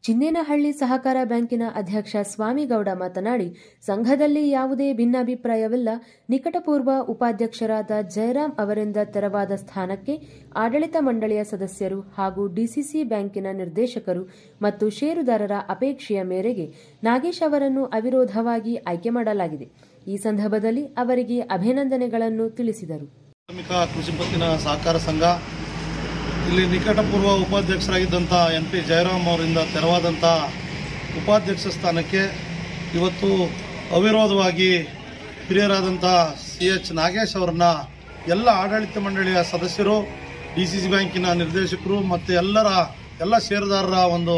ಚಿನ್ನೇನಹಳ್ಳಿ ಸಹಕಾರ ಬ್ಯಾಂಕಿನ ಅಧ್ಯಕ್ಷ ಸ್ವಾಮಿಗೌಡ ಮಾತನಾಡಿ, ಸಂಘದಲ್ಲಿ ಯಾವುದೇ ಭಿನ್ನಾಭಿಪ್ರಾಯವಿಲ್ಲ. ನಿಕಟಪೂರ್ವ ಉಪಾಧ್ಯಕ್ಷರಾದ ಜಯರಾಮ್ ಅವರಿಂದ ತೆರವಾದ ಸ್ಥಾನಕ್ಕೆ ಆಡಳಿತ ಮಂಡಳಿಯ ಸದಸ್ಯರು ಹಾಗೂ ಡಿಸಿಸಿ ಬ್ಯಾಂಕಿನ ನಿರ್ದೇಶಕರು ಮತ್ತು ಷೇರುದಾರರ ಅಪೇಕ್ಷೆಯ ಮೇರೆಗೆ ನಾಗೇಶ್ ಅವರನ್ನು ಅವಿರೋಧವಾಗಿ ಆಯ್ಕೆ ಮಾಡಲಾಗಿದೆ. ಈ ಸಂದರ್ಭದಲ್ಲಿ ಅವರಿಗೆ ಅಭಿನಂದನೆಗಳನ್ನು ತಿಳಿಸಿದರು. ಪ್ರಾಥಮಿಕ ಕೃಷಿ ಪತ್ತಿನ ಸಹಕಾರ ಸಂಘ ಇಲ್ಲಿ ನಿಕಟಪೂರ್ವ ಉಪಾಧ್ಯಕ್ಷರಾಗಿದ್ದಂಥ ಎನ್ ಪಿ ಜಯರಾಮ್ ಅವರಿಂದ ತೆರವಾದಂಥ ಉಪಾಧ್ಯಕ್ಷ ಸ್ಥಾನಕ್ಕೆ ಇವತ್ತು ಅವಿರೋಧವಾಗಿ ಹಿರಿಯರಾದಂಥ CH ನಾಗೇಶ್ ಅವರನ್ನ ಎಲ್ಲ ಆಡಳಿತ ಮಂಡಳಿಯ ಸದಸ್ಯರು, DCC ಬ್ಯಾಂಕಿನ ನಿರ್ದೇಶಕರು ಮತ್ತು ಎಲ್ಲ ಷೇರುದಾರರ ಒಂದು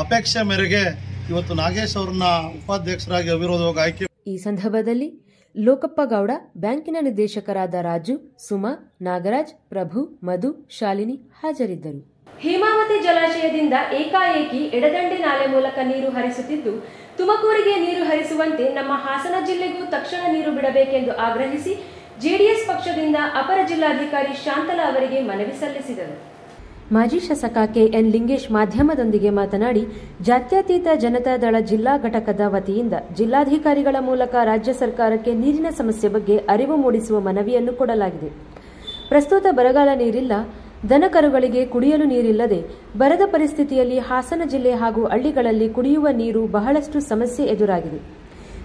ಅಪೇಕ್ಷೆ ಮೇರೆಗೆ ಇವತ್ತು ನಾಗೇಶ್ ಅವರನ್ನ ಉಪಾಧ್ಯಕ್ಷರಾಗಿ ಅವಿರೋಧವಾಗಿ ಆಯ್ಕೆ. ಈ ಸಂದರ್ಭದಲ್ಲಿ ಲೋಕಪ್ಪ ಗೌಡ, ಬ್ಯಾಂಕಿನ ನಿರ್ದೇಶಕರಾದ ರಾಜು, ಸುಮಾ, ನಾಗರಾಜ್, ಪ್ರಭು, ಮಧು, ಶಾಲಿನಿ ಹಾಜರಿದ್ದರು. ಹೇಮಾವತಿ ಜಲಾಶಯದಿಂದ ಏಕಾಏಕಿ ಎಡದಂಡೆ ನಾಲೆ ಮೂಲಕ ನೀರು ಹರಿಸುತ್ತಿದ್ದು, ತುಮಕೂರಿಗೆ ನೀರು ಹರಿಸುವಂತೆ ನಮ್ಮ ಹಾಸನ ಜಿಲ್ಲೆಗೂ ತಕ್ಷಣ ನೀರು ಬಿಡಬೇಕೆಂದು ಆಗ್ರಹಿಸಿ ಜೆಡಿಎಸ್ ಪಕ್ಷದಿಂದ ಅಪರ ಜಿಲ್ಲಾಧಿಕಾರಿ ಶಾಂತಲಾ ಅವರಿಗೆ ಮನವಿ ಸಲ್ಲಿಸಿದರು. ಮಾಜಿ ಶಾಸಕ KN ಲಿಂಗೇಶ್ ಮಾಧ್ಯಮದೊಂದಿಗೆ ಮಾತನಾಡಿ, ಜಾತ್ಯತೀತ ಜನತಾದಳ ಜಿಲ್ಲಾ ಘಟಕದ ವತಿಯಿಂದ ಜಿಲ್ಲಾಧಿಕಾರಿಗಳ ಮೂಲಕ ರಾಜ್ಯ ಸರ್ಕಾರಕ್ಕೆ ನೀರಿನ ಸಮಸ್ಯೆ ಬಗ್ಗೆ ಅರಿವು ಮೂಡಿಸುವ ಮನವಿಯನ್ನು ಕೊಡಲಾಗಿದೆ. ಪ್ರಸ್ತುತ ಬರಗಾಲ ನೀರಿಲ್ಲ, ದನಕರುಗಳಿಗೆ ಕುಡಿಯಲು ನೀರಿಲ್ಲದೆ ಬರದ ಪರಿಸ್ಥಿತಿಯಲ್ಲಿ ಹಾಸನ ಜಿಲ್ಲೆ ಹಾಗೂ ಹಳ್ಳಿಗಳಲ್ಲಿ ಕುಡಿಯುವ ನೀರು ಬಹಳಷ್ಟು ಸಮಸ್ಯೆ ಎದುರಾಗಿದೆ.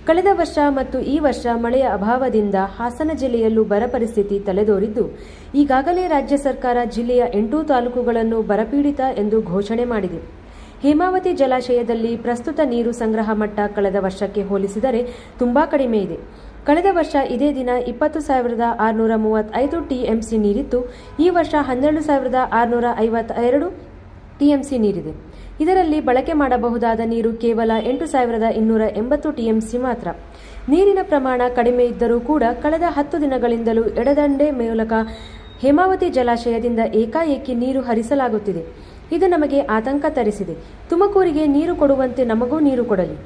ಕಳೆದ ವರ್ಷ ಮತ್ತು ಈ ವರ್ಷ ಮಳೆಯ ಅಭಾವದಿಂದ ಹಾಸನ ಜಿಲ್ಲೆಯಲ್ಲೂ ಬರ ಪರಿಸ್ಥಿತಿ ತಲೆದೋರಿದ್ದು, ಈಗಾಗಲೇ ರಾಜ್ಯ ಸರ್ಕಾರ ಜಿಲ್ಲೆಯ 8 ತಾಲೂಕುಗಳನ್ನು ಬರಪೀಡಿತ ಎಂದು ಘೋಷಣೆ ಮಾಡಿದೆ. ಹೇಮಾವತಿ ಜಲಾಶಯದಲ್ಲಿ ಪ್ರಸ್ತುತ ನೀರು ಸಂಗ್ರಹ ಮಟ್ಟ ಕಳೆದ ವರ್ಷಕ್ಕೆ ಹೋಲಿಸಿದರೆ ತುಂಬಾ ಕಡಿಮೆ ಇದೆ. ಕಳೆದ ವರ್ಷ ಇದೇ ದಿನ 20,635 TMC ನೀರಿತ್ತು. ಈ ವರ್ಷ 12,652 TMC ನೀರಿದೆ. ಇದರಲ್ಲಿ ಬಳಕೆ ಮಾಡಬಹುದಾದ ನೀರು ಕೇವಲ 8,280 TMC ಮಾತ್ರ. ನೀರಿನ ಪ್ರಮಾಣ ಕಡಿಮೆ ಇದ್ದರೂ ಕೂಡ ಕಳೆದ 10 ದಿನಗಳಿಂದಲೂ ಎಡದಂಡೆ ಮೂಲಕ ಹೇಮಾವತಿ ಜಲಾಶಯದಿಂದ ಏಕಾಏಕಿ ನೀರು ಹರಿಸಲಾಗುತ್ತಿದೆ. ಇದು ನಮಗೆ ಆತಂಕ ತರಿಸಿದೆ. ತುಮಕೂರಿಗೆ ನೀರು ಕೊಡುವಂತೆ ನಮಗೂ ನೀರು ಕೊಡಲಿ.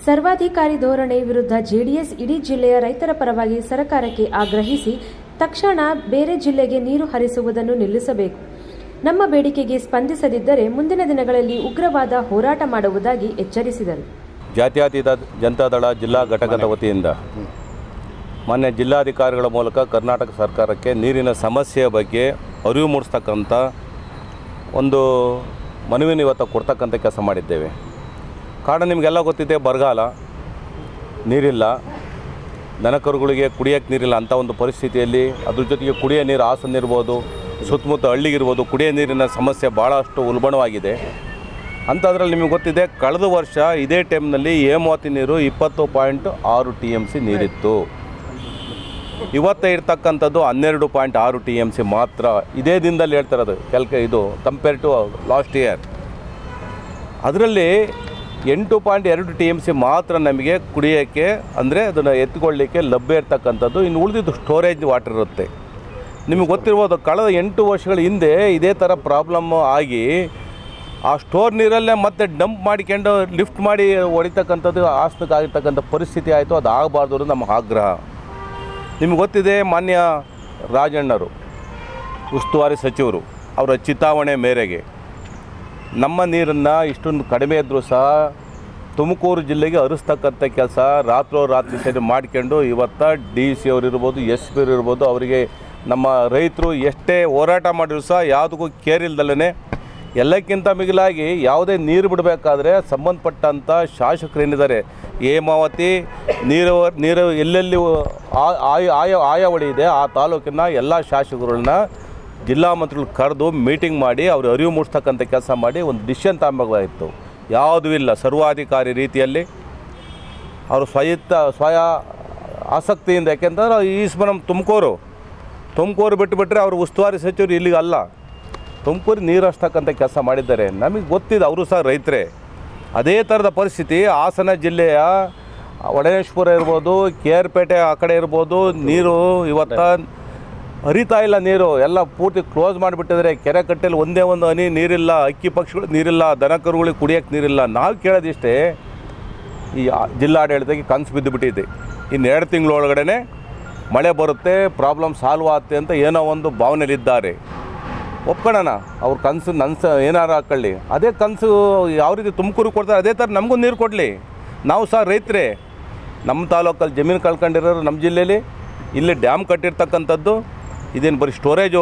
ಸರ್ವಾಧಿಕಾರಿ ಧೋರಣೆ ವಿರುದ್ಧ ಜೆಡಿಎಸ್ ಇಡೀ ಜಿಲ್ಲೆಯ ರೈತರ ಪರವಾಗಿ ಸರ್ಕಾರಕ್ಕೆ ಆಗ್ರಹಿಸಿ ತಕ್ಷಣ ಬೇರೆ ಜಿಲ್ಲೆಗೆ ನೀರು ಹರಿಸುವುದನ್ನು ನಿಲ್ಲಿಸಬೇಕು. ನಮ್ಮ ಬೇಡಿಕೆಗೆ ಸ್ಪಂದಿಸದಿದ್ದರೆ ಮುಂದಿನ ದಿನಗಳಲ್ಲಿ ಉಗ್ರವಾದ ಹೋರಾಟ ಮಾಡುವುದಾಗಿ ಎಚ್ಚರಿಸಿದರು. ಜಾತ್ಯತೀತ ಜನತಾದಳ ಜಿಲ್ಲಾ ಘಟಕದ ವತಿಯಿಂದ ಮಾನ್ಯ ಜಿಲ್ಲಾಧಿಕಾರಿಗಳ ಮೂಲಕ ಕರ್ನಾಟಕ ಸರ್ಕಾರಕ್ಕೆ ನೀರಿನ ಸಮಸ್ಯೆಯ ಬಗ್ಗೆ ಅರಿವು ಮೂಡಿಸ್ತಕ್ಕಂಥ ಒಂದು ಮನವಿನ ಇವತ್ತು ಕೊಡ್ತಕ್ಕಂಥ ಕೆಲಸ ಮಾಡಿದ್ದೇವೆ. ಕಾರಣ ನಿಮಗೆಲ್ಲ ಗೊತ್ತಿದೆ, ಬರಗಾಲ, ನೀರಿಲ್ಲ, ದನಕರುಗಳಿಗೆ ಕುಡಿಯೋಕ್ಕೆ ನೀರಿಲ್ಲ ಅಂಥ ಒಂದು ಪರಿಸ್ಥಿತಿಯಲ್ಲಿ ಅದ್ರ ಜೊತೆಗೆ ಕುಡಿಯೋ ನೀರು ಹಾಸನ ಇರ್ಬೋದು, ಸುತ್ತಮುತ್ತ ಹಳ್ಳಿಗಿರ್ಬೋದು, ಕುಡಿಯೋ ನೀರಿನ ಸಮಸ್ಯೆ ಭಾಳಷ್ಟು ಉಲ್ಬಣವಾಗಿದೆ. ಅಂಥದ್ರಲ್ಲಿ ನಿಮಗೆ ಗೊತ್ತಿದೆ, ಕಳೆದ ವರ್ಷ ಇದೇ ಟೈಮ್ನಲ್ಲಿ ಹೇಮಾವತಿ ನೀರು 20.6 TMC ನೀರಿತ್ತು. ಇವತ್ತೇ ಇರ್ತಕ್ಕಂಥದ್ದು 12.6 TMC ಮಾತ್ರ. ಇದೇ ದಿನದಲ್ಲಿ ಹೇಳ್ತಿರೋದು ಇದು ಕಂಪೇರ್ ಟು ಲಾಸ್ಟ್ ಇಯರ್. ಅದರಲ್ಲಿ 8.2 TMC ಮಾತ್ರ ನಮಗೆ ಕುಡಿಯೋಕ್ಕೆ, ಅಂದರೆ ಅದನ್ನು ಎತ್ತಿಕೊಳ್ಳಲಿಕ್ಕೆ ಲಭ್ಯ ಇರ್ತಕ್ಕಂಥದ್ದು. ಇನ್ನು ಉಳಿದಿದ್ದು ಸ್ಟೋರೇಜ್ ವಾಟರ್ ಇರುತ್ತೆ. ನಿಮಗೆ ಗೊತ್ತಿರ್ಬೋದು, ಕಳೆದ 8 ವರ್ಷಗಳ ಹಿಂದೆ ಇದೇ ಥರ ಪ್ರಾಬ್ಲಮ್ ಆಗಿ ಆ ಸ್ಟೋರ್ ನೀರಲ್ಲೇ ಮತ್ತೆ ಡಂಪ್ ಮಾಡಿಕೊಂಡು ಲಿಫ್ಟ್ ಮಾಡಿ ಹೊಡಿತಕ್ಕಂಥದ್ದು ಆಗಿರ್ತಕ್ಕಂಥ ಪರಿಸ್ಥಿತಿ ಆಯಿತು. ಅದು ಆಗಬಾರ್ದು ನಮ್ಮ ಆಗ್ರಹ. ನಿಮಗೆ ಗೊತ್ತಿದೆ, ಮಾನ್ಯ ರಾಜಣ್ಣರು ಉಸ್ತುವಾರಿ ಸಚಿವರು ಅವರ ಚಿತಾವಣೆ ಮೇರೆಗೆ ನಮ್ಮ ನೀರನ್ನು ಇಷ್ಟೊಂದು ಕಡಿಮೆ ಇದ್ದರೂ ಸಹ ತುಮಕೂರು ಜಿಲ್ಲೆಗೆ ಹರಿಸ್ತಕ್ಕಂಥ ಕೆಲಸ ರಾತ್ರೋರಾತ್ರಿ ಸೇರಿ ಮಾಡ್ಕೊಂಡು ಇವತ್ತು DC ಅವರು ಇರ್ಬೋದು, SP ಅವರು ಇರ್ಬೋದು, ಅವರಿಗೆ ನಮ್ಮ ರೈತರು ಎಷ್ಟೇ ಹೋರಾಟ ಮಾಡಿದ್ರು ಸಹ ಯಾವುದಕ್ಕೂ ಕೇರ್ ಇಲ್ದಲೇ ಎಲ್ಲಕ್ಕಿಂತ ಮಿಗಿಲಾಗಿ ಯಾವುದೇ ನೀರು ಬಿಡಬೇಕಾದ್ರೆ ಸಂಬಂಧಪಟ್ಟಂಥ ಶಾಸಕರೇನಿದ್ದಾರೆ, ಹೇಮಾವತಿ ನೀರು ಎಲ್ಲೆಲ್ಲಿ ಆಯಾ ಹೊಳೆ ಇದೆ ಆ ತಾಲೂಕಿನ ಎಲ್ಲ ಶಾಸಕರನ್ನ ಜಿಲ್ಲಾ ಮಂತ್ರಿಗಳು ಕರೆದು ಮೀಟಿಂಗ್ ಮಾಡಿ ಅವರು ಅರಿವು ಮೂಡಿಸ್ತಕ್ಕಂಥ ಕೆಲಸ ಮಾಡಿ ಒಂದು ಡಿಸಿಷನ್ ತಗೊಳ್ಳಾಗಿತ್ತು. ಯಾವುದೂ ಇಲ್ಲ, ಸರ್ವಾಧಿಕಾರಿ ರೀತಿಯಲ್ಲಿ ಅವರು ಸ್ವಯ ಆಸಕ್ತಿಯಿಂದ. ಯಾಕೆಂದ್ರೆ ಈ ನಮ್ಮ ತುಮಕೂರು ಬಿಟ್ಟುಬಿಟ್ರೆ ಅವರು ಉಸ್ತುವಾರಿ ಸಚಿವರು ಇಲ್ಲಿಗೆ ಅಲ್ಲ, ತುಮಕೂರು ನೀರು ಹರಿಸ್ತಕ್ಕಂಥ ಕೆಲಸ ಮಾಡಿದ್ದಾರೆ. ನಮಗೆ ಗೊತ್ತಿದೆ, ಅವರು ಸಹ ರೈತರೇ. ಅದೇ ಥರದ ಪರಿಸ್ಥಿತಿ ಹಾಸನ ಜಿಲ್ಲೆಯ ಒಡನೇಶ್ವರ ಇರ್ಬೋದು, KR ಪೇಟೆ ಆ ಕಡೆ ಇರ್ಬೋದು, ನೀರು ಇವತ್ತು ಹರಿತಾ ಇಲ್ಲ. ನೀರು ಎಲ್ಲ ಪೂರ್ತಿ ಕ್ಲೋಸ್ ಮಾಡಿಬಿಟ್ಟಿದ್ದಾರೆ. ಕೆರೆ ಕಟ್ಟೆಯಲ್ಲಿ ಒಂದೇ ಒಂದು ಹನಿ ನೀರಿಲ್ಲ, ಅಕ್ಕಿ ಪಕ್ಷಿಗಳು ನೀರಿಲ್ಲ, ದನಕರುಗಳಿಗೆ ಕುಡಿಯೋಕ್ಕೆ ನೀರಿಲ್ಲ. ನಾವು ಕೇಳೋದಿಷ್ಟೇ, ಈ ಜಿಲ್ಲಾಡಳಿತಕ್ಕೆ ಕನಸು ಬಿದ್ದುಬಿಟ್ಟಿದೆ. ಇನ್ನು 2 ತಿಂಗಳೊಳಗಡೆ ಮಳೆ ಬರುತ್ತೆ, ಪ್ರಾಬ್ಲಮ್ ಸಾಲ್ವ್ ಆಗುತ್ತೆ ಅಂತ ಏನೋ ಒಂದು ಭಾವನೆಯಲ್ಲಿದ್ದಾರೆ. ಒಪ್ಕೊಳ್ಳೋಣ, ಅವ್ರ ಕನಸು ಏನಾರು ಹಾಕೊಳ್ಳಿ. ಅದೇ ಕನಸು ಯಾವ ರೀತಿ ತುಮಕೂರು ಕೊಡ್ತಾರೆ ಅದೇ ಥರ ನಮಗೂ ನೀರು ಕೊಡಲಿ. ನಾವು ಸಹ ರೈತರೇ. ನಮ್ಮ ತಾಲೂಕಲ್ಲಿ ಜಮೀನು ಕಳ್ಕೊಂಡಿರೋರು ನಮ್ಮ ಜಿಲ್ಲೆಯಲ್ಲಿ ಇಲ್ಲಿ ಡ್ಯಾಮ್ ಕಟ್ಟಿರ್ತಕ್ಕಂಥದ್ದು. ಇದೇನು ಬರೀ ಸ್ಟೋರೇಜು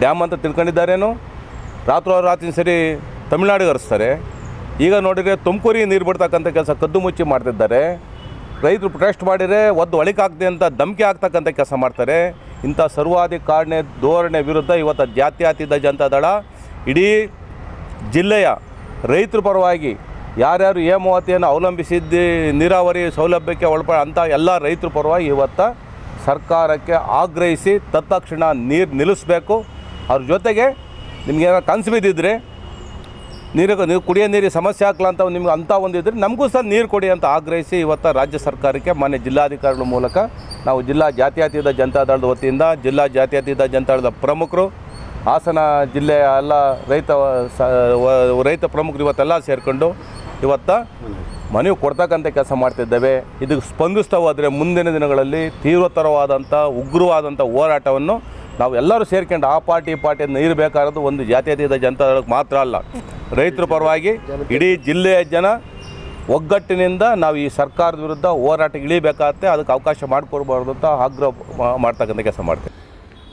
ಡ್ಯಾಮ್ ಅಂತ ತಿಳ್ಕೊಂಡಿದ್ದಾರೇನು? ರಾತ್ರಿ ಸರಿ ತಮಿಳ್ನಾಡಿಗೆ ಹರಿಸ್ತಾರೆ. ಈಗ ನೋಡಿದರೆ ತುಮಕೂರಿಗೆ ನೀರು ಬಿಡ್ತಕ್ಕಂಥ ಕೆಲಸ ಕದ್ದು ಮುಚ್ಚಿ ಮಾಡ್ತಿದ್ದಾರೆ. ರೈತರು ಪ್ರೊಟೆಸ್ಟ್ ಮಾಡಿದರೆ ಒದ್ದು ಒಳಿಕಾಗ್ದೆ ಅಂತ ಧಮಕಿ ಆಗ್ತಕ್ಕಂಥ ಕೆಲಸ ಮಾಡ್ತಾರೆ. ಇಂಥ ಸರ್ವಾಧಿಕಾರಣ ಧೋರಣೆ ವಿರುದ್ಧ ಇವತ್ತು ಜಾತ್ಯತೀತ ಜನತಾದಳ ಇಡೀ ಜಿಲ್ಲೆಯ ರೈತರ ಪರವಾಗಿ ಯಾರ್ಯಾರು ಹೇಮಾವತಿಯನ್ನು ಅವಲಂಬಿಸಿದ್ದು ನೀರಾವರಿ ಸೌಲಭ್ಯಕ್ಕೆ ಅಂಥ ಎಲ್ಲ ರೈತರ ಪರವಾಗಿ ಇವತ್ತು ಸರ್ಕಾರಕ್ಕೆ ಆಗ್ರಹಿಸಿ ತತ್ಕ್ಷಣ ನೀರು ನಿಲ್ಲಿಸಬೇಕು. ಅವ್ರ ಜೊತೆಗೆ ನಿಮಗೇನೋ ಕನಸು ಬಿದ್ದಿದ್ರೆ ನೀವು ಕುಡಿಯೋ ನೀರಿಗೆ ಸಮಸ್ಯೆ ಆಗಲ್ಲ ಅಂತ ನಿಮ್ಗೆ ಅಂಥ ಒಂದಿದ್ರೆ ನಮಗೂ ಸಹ ನೀರು ಕೊಡಿ ಅಂತ ಆಗ್ರಹಿಸಿ ಇವತ್ತು ರಾಜ್ಯ ಸರ್ಕಾರಕ್ಕೆ ಮಾನ್ಯ ಜಿಲ್ಲಾಧಿಕಾರಿಗಳ ಮೂಲಕ ನಾವು ಜಿಲ್ಲಾ ಜಾತ್ಯತೀತ ಜನತಾದಳದ ವತಿಯಿಂದ ಜಿಲ್ಲಾ ಜಾತ್ಯತೀತ ಜನತಾದಳದ ಪ್ರಮುಖರು, ಹಾಸನ ಜಿಲ್ಲೆಯ ಎಲ್ಲ ರೈತ ಪ್ರಮುಖರು ಇವತ್ತೆಲ್ಲ ಸೇರಿಕೊಂಡು ಇವತ್ತು ಮನವಿ ಕೊಡ್ತಕ್ಕಂಥ ಕೆಲಸ ಮಾಡ್ತಿದ್ದೇವೆ. ಇದಕ್ಕೆ ಸ್ಪಂದಿಸ್ತಾ ಹೋದರೆ ಮುಂದಿನ ದಿನಗಳಲ್ಲಿ ತೀವ್ರತರವಾದಂಥ ಉಗ್ರವಾದಂಥ ಹೋರಾಟವನ್ನು ನಾವು ಎಲ್ಲರೂ ಸೇರ್ಕೊಂಡು ಆ ಪಾರ್ಟಿ ನೀರು ಬೇಕಾಗೋದು ಒಂದು ಜಾತ್ಯತೀತ ಜನತಾದಳಕ್ಕೆ ಮಾತ್ರ ಅಲ್ಲ, ರೈತರ ಪರವಾಗಿ ಇಡೀ ಜಿಲ್ಲೆಯ ಜನ ಒಗ್ಗಟ್ಟಿನಿಂದ ನಾವು ಈ ಸರ್ಕಾರದ ವಿರುದ್ಧ ಹೋರಾಟಕ್ಕೆ ಇಳಿಬೇಕಾಗುತ್ತೆ. ಅದಕ್ಕೆ ಅವಕಾಶ ಮಾಡಿಕೊಡ್ಬಾರ್ದು ಅಂತ ಆಗ್ರಹ ಮಾಡ್ತಕ್ಕಂಥ ಕೆಲಸ ಮಾಡ್ತೀವಿ.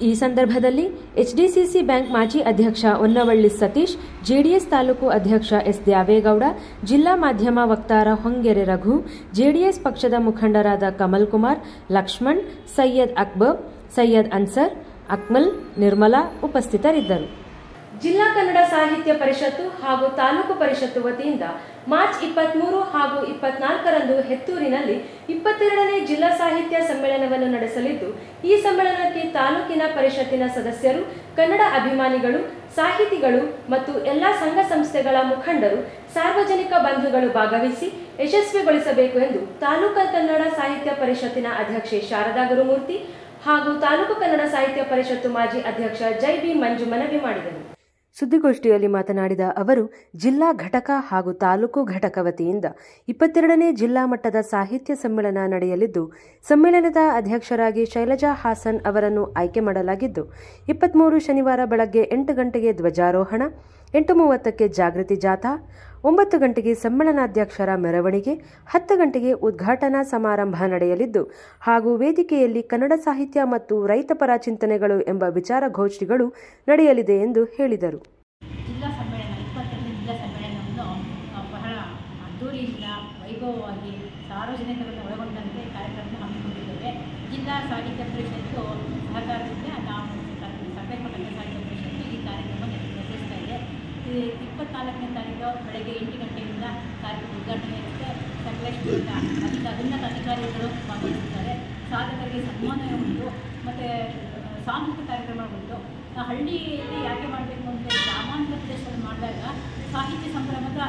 ಈ ಸಂದರ್ಭದಲ್ಲಿ ಎಚ್ಡಿಸಿಸಿ ಬ್ಯಾಂಕ್ ಮಾಜಿ ಅಧ್ಯಕ್ಷ ಹೊನ್ನವಳ್ಳಿ ಸತೀಶ್, ಜೆಡಿಎಸ್ ತಾಲೂಕು ಅಧ್ಯಕ್ಷ ಎಸ್ ದ್ಯಾವೇಗೌಡ, ಜಿಲ್ಲಾ ಮಾಧ್ಯಮ ವಕ್ತಾರ ಹೊಂಗೆರೆ ರಘು, ಜೆಡಿಎಸ್ ಪಕ್ಷದ ಮುಖಂಡರಾದ ಕಮಲ್ ಕುಮಾರ್, ಲಕ್ಷ್ಮಣ್, ಸೈಯದ್ ಅಕ್ಬರ್, ಸೈಯದ್ ಅನ್ಸರ್, ಅಕ್ಮಲ್, ನಿರ್ಮಲಾ ಉಪಸ್ಥಿತರಿದ್ದರು. ಜಿಲ್ಲಾ ಕನ್ನಡ ಸಾಹಿತ್ಯ ಪರಿಷತ್ತು ಹಾಗೂ ತಾಲೂಕು ಪರಿಷತ್ತು ವತಿಯಿಂದ ಮಾರ್ಚ್ 23 ಹಾಗೂ 24ರಂದು ಹೆತ್ತೂರಿನಲ್ಲಿ 22ನೇ ಜಿಲ್ಲಾ ಸಾಹಿತ್ಯ ಸಮ್ಮೇಳನವನ್ನು ನಡೆಸಲಿದ್ದು, ಈ ಸಮ್ಮೇಳನಕ್ಕೆ ತಾಲೂಕಿನ ಪರಿಷತ್ತಿನ ಸದಸ್ಯರು, ಕನ್ನಡ ಅಭಿಮಾನಿಗಳು, ಸಾಹಿತಿಗಳು ಮತ್ತು ಎಲ್ಲಾ ಸಂಘ ಸಂಸ್ಥೆಗಳ ಮುಖಂಡರು, ಸಾರ್ವಜನಿಕ ಬಂಧುಗಳು ಭಾಗವಹಿಸಿ ಯಶಸ್ವಿಗೊಳಿಸಬೇಕು ಎಂದು ತಾಲೂಕು ಕನ್ನಡ ಸಾಹಿತ್ಯ ಪರಿಷತ್ತಿನ ಅಧ್ಯಕ್ಷೆ ಶಾರದಾ ಗುರುಮೂರ್ತಿ ಹಾಗೂ ತಾಲೂಕು ಕನ್ನಡ ಸಾಹಿತ್ಯ ಪರಿಷತ್ತು ಮಾಜಿ ಅಧ್ಯಕ್ಷ ಜೈ.ಬಿ. ಮಂಜು ಮನವಿ ಮಾಡಿದರು. ಸುದ್ದಿಗೋಷ್ಠಿಯಲ್ಲಿ ಮಾತನಾಡಿದ ಅವರು, ಜಿಲ್ಲಾ ಘಟಕ ಹಾಗೂ ತಾಲೂಕು ಘಟಕ ವತಿಯಿಂದ 22ನೇ ಜಿಲ್ಲಾ ಮಟ್ಟದ ಸಾಹಿತ್ಯ ಸಮ್ಮೇಳನ ನಡೆಯಲಿದ್ದು, ಸಮ್ಮೇಳನದ ಅಧ್ಯಕ್ಷರಾಗಿ ಶೈಲಜಾ ಹಾಸನ್ ಅವರನ್ನು ಆಯ್ಕೆ ಮಾಡಲಾಗಿದ್ದು, 23 ಶನಿವಾರ ಬೆಳಗ್ಗೆ 8 ಗಂಟೆಗೆ ಧ್ವಜಾರೋಹಣ, 8:30ಕ್ಕೆ ಜಾಗೃತಿ ಜಾಥಾ, 9 ಗಂಟೆಗೆ ಸಮ್ಮೇಳನಾಧ್ಯಕ್ಷರ ಮೆರವಣಿಗೆ, 10 ಗಂಟೆಗೆ ಉದ್ಘಾಟನಾ ಸಮಾರಂಭ ನಡೆಯಲಿದ್ದು ಹಾಗೂ ವೇದಿಕೆಯಲ್ಲಿ ಕನ್ನಡ ಸಾಹಿತ್ಯ ಮತ್ತು ರೈತಪರ ಚಿಂತನೆಗಳು ಎಂಬ ವಿಚಾರಗೋಷ್ಠಿಗಳು ನಡೆಯಲಿದೆ ಎಂದು ಹೇಳಿದರು. ಜಿಲ್ಲಾ ಸಮ್ಮೇಳನ 22ನೇ ಜಿಲ್ಲಾ ಸಮ್ಮೇಳನವನ್ನು ಬಹಳ ಅದ್ದೂರಿಯಿಂದ ವೈಭವವಾಗಿ ಸಾರ್ವಜನಿಕರನ್ನು ಒಳಗೊಂಡಂತೆ ಕಾರ್ಯಕ್ರಮ ಹಮ್ಮಿಕೊಂಡಿದ್ದೇವೆ. ಜಿಲ್ಲಾ ಸಾಹಿತ್ಯ ಪರಿಷತ್ತು ಸಹಕಾರದಿಂದ ನಾವು ಸರ್ಕಾರಿ ಕನ್ನಡ ಸಾಹಿತ್ಯ ಪರಿಷತ್ತು ಈ ಕಾರ್ಯಕ್ರಮ ನಿರ್ವಹಿಸ್ತಾ ಇದೆ. 24ನೇ ತಾರೀಕು ಬೆಳಗ್ಗೆ 8 ಗಂಟೆಯಿಂದ ಕಾರ್ಯಕ್ರಮ ಉದ್ಘಾಟನೆ ಇರುತ್ತೆ. ಸಕಲೇಶ್ವರದ ಉನ್ನತ ಅಧಿಕಾರಿಗಳು ಭಾಗವಹಿಸುತ್ತಾರೆ. ಸಾಧಕರಿಗೆ ಸನ್ಮಾನ ಉಂಟು ಮತ್ತು ಸಾಂಸ್ಕೃತಿಕ ಕಾರ್ಯಕ್ರಮ ಉಂಟು. ಹಳ್ಳಿಯಲ್ಲಿ ಯಾಕೆ ಮಾಡಬೇಕು ಅಂತ ಗ್ರಾಮಾಂತರ ಪ್ರದೇಶದಲ್ಲಿ ಮಾಡಿದಾಗ ಸಾಹಿತ್ಯ ಸಂಭ್ರಮದ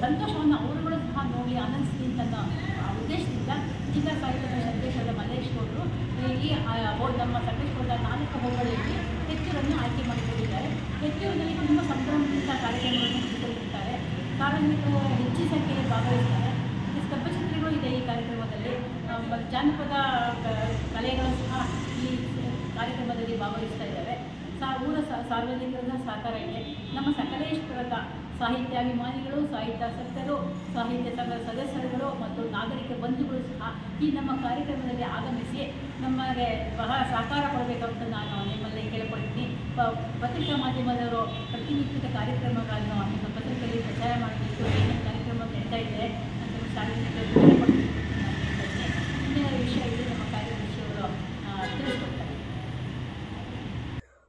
ಸಂತೋಷವನ್ನು ಅವರುಗಳು ಸಹ ನೋಡಿ ಆನಂದಿಸಲಿ ಅಂತ ಉದ್ದೇಶದಿಂದ ಜಿಲ್ಲಾ ಸಾಹಿತ್ಯ ಪರಿಷತ್ ಅಧ್ಯಕ್ಷರಾದ ಮಲ್ಲೇಶ್ ಗೌಡರು ಈ ನಮ್ಮ ಸಕಲೇಶ್ವರದ 4 ಹೋಬಳಿಯಲ್ಲಿ ಹೆಚ್ಚೂರನ್ನು ಆಯ್ಕೆ ಮಾಡಿಕೊಂಡಿದ್ದಾರೆ. ಹೆಚ್ಚೂರಿನಲ್ಲಿ ತುಂಬ ಸಂಭ್ರಮದಿಂದ ಕಾರ್ಯಕ್ರಮಗಳನ್ನು ಹಮ್ಮಿಕೊಂಡಿರ್ತಾರೆ. ಸಾರ್ವಜನಿಕರು ಹೆಚ್ಚಿನ ಸಂಖ್ಯೆಯಲ್ಲಿ ಭಾಗವಹಿಸ್ತಾರೆ. ಸ್ತಬ್ಧಚಿತ್ರಗಳು ಇದೆ ಈ ಕಾರ್ಯಕ್ರಮದಲ್ಲಿ. ಜಾನಪದ ಕಲೆಗಳು ಸಹ ಈ ಕಾರ್ಯಕ್ರಮದಲ್ಲಿ ಭಾಗವಹಿಸ್ತಾ ಇದ್ದಾರೆ. ಊರ ಸಾರ್ವಜನಿಕರ ಸಹಕಾರ ಇದೆ. ನಮ್ಮ ಸಕಲೇಶ್ವರದ ಸಾಹಿತ್ಯಾಭಿಮಾನಿಗಳು, ಸಾಹಿತ್ಯಾಸಕ್ತರು, ಸಾಹಿತ್ಯ ಸಂಘದ ಸದಸ್ಯರುಗಳು ಮತ್ತು ನಾಗರಿಕ ಬಂಧುಗಳು ಸಹ ಈ ನಮ್ಮ ಕಾರ್ಯಕ್ರಮದಲ್ಲಿ ಆಗಮಿಸಿ ನಮಗೆ ಬಹಳ ಸಹಕಾರ ಕೊಡಬೇಕಂತ ನಾನು ನಿಮ್ಮಲ್ಲಿ ಕೇಳಿಕೊಳ್ತೀನಿ. ಪತ್ರಿಕಾ ಮಾಧ್ಯಮದವರು ಪ್ರತಿನಿತ್ಯದ ಕಾರ್ಯಕ್ರಮಗಳನ್ನು ನಿಮ್ಮ ಪತ್ರಿಕೆಯಲ್ಲಿ ಪ್ರಚಾರ ಮಾಡಬೇಕು. ಏನೇನು ಕಾರ್ಯಕ್ರಮ ನಡೀತಾ ಇದೆ ಅಂತ ಸಾರ್ವಜನಿಕರು ಕೇಳಿಕೊಡ್ತೀನಿ. ಇಂದಿನ ವಿಷಯ ಇದು ನಮ್ಮ ಕಾರ್ಯದರ್ಶಿಯವರು ತಿಳಿಸ್ಕೊಡ್ತಾರೆ.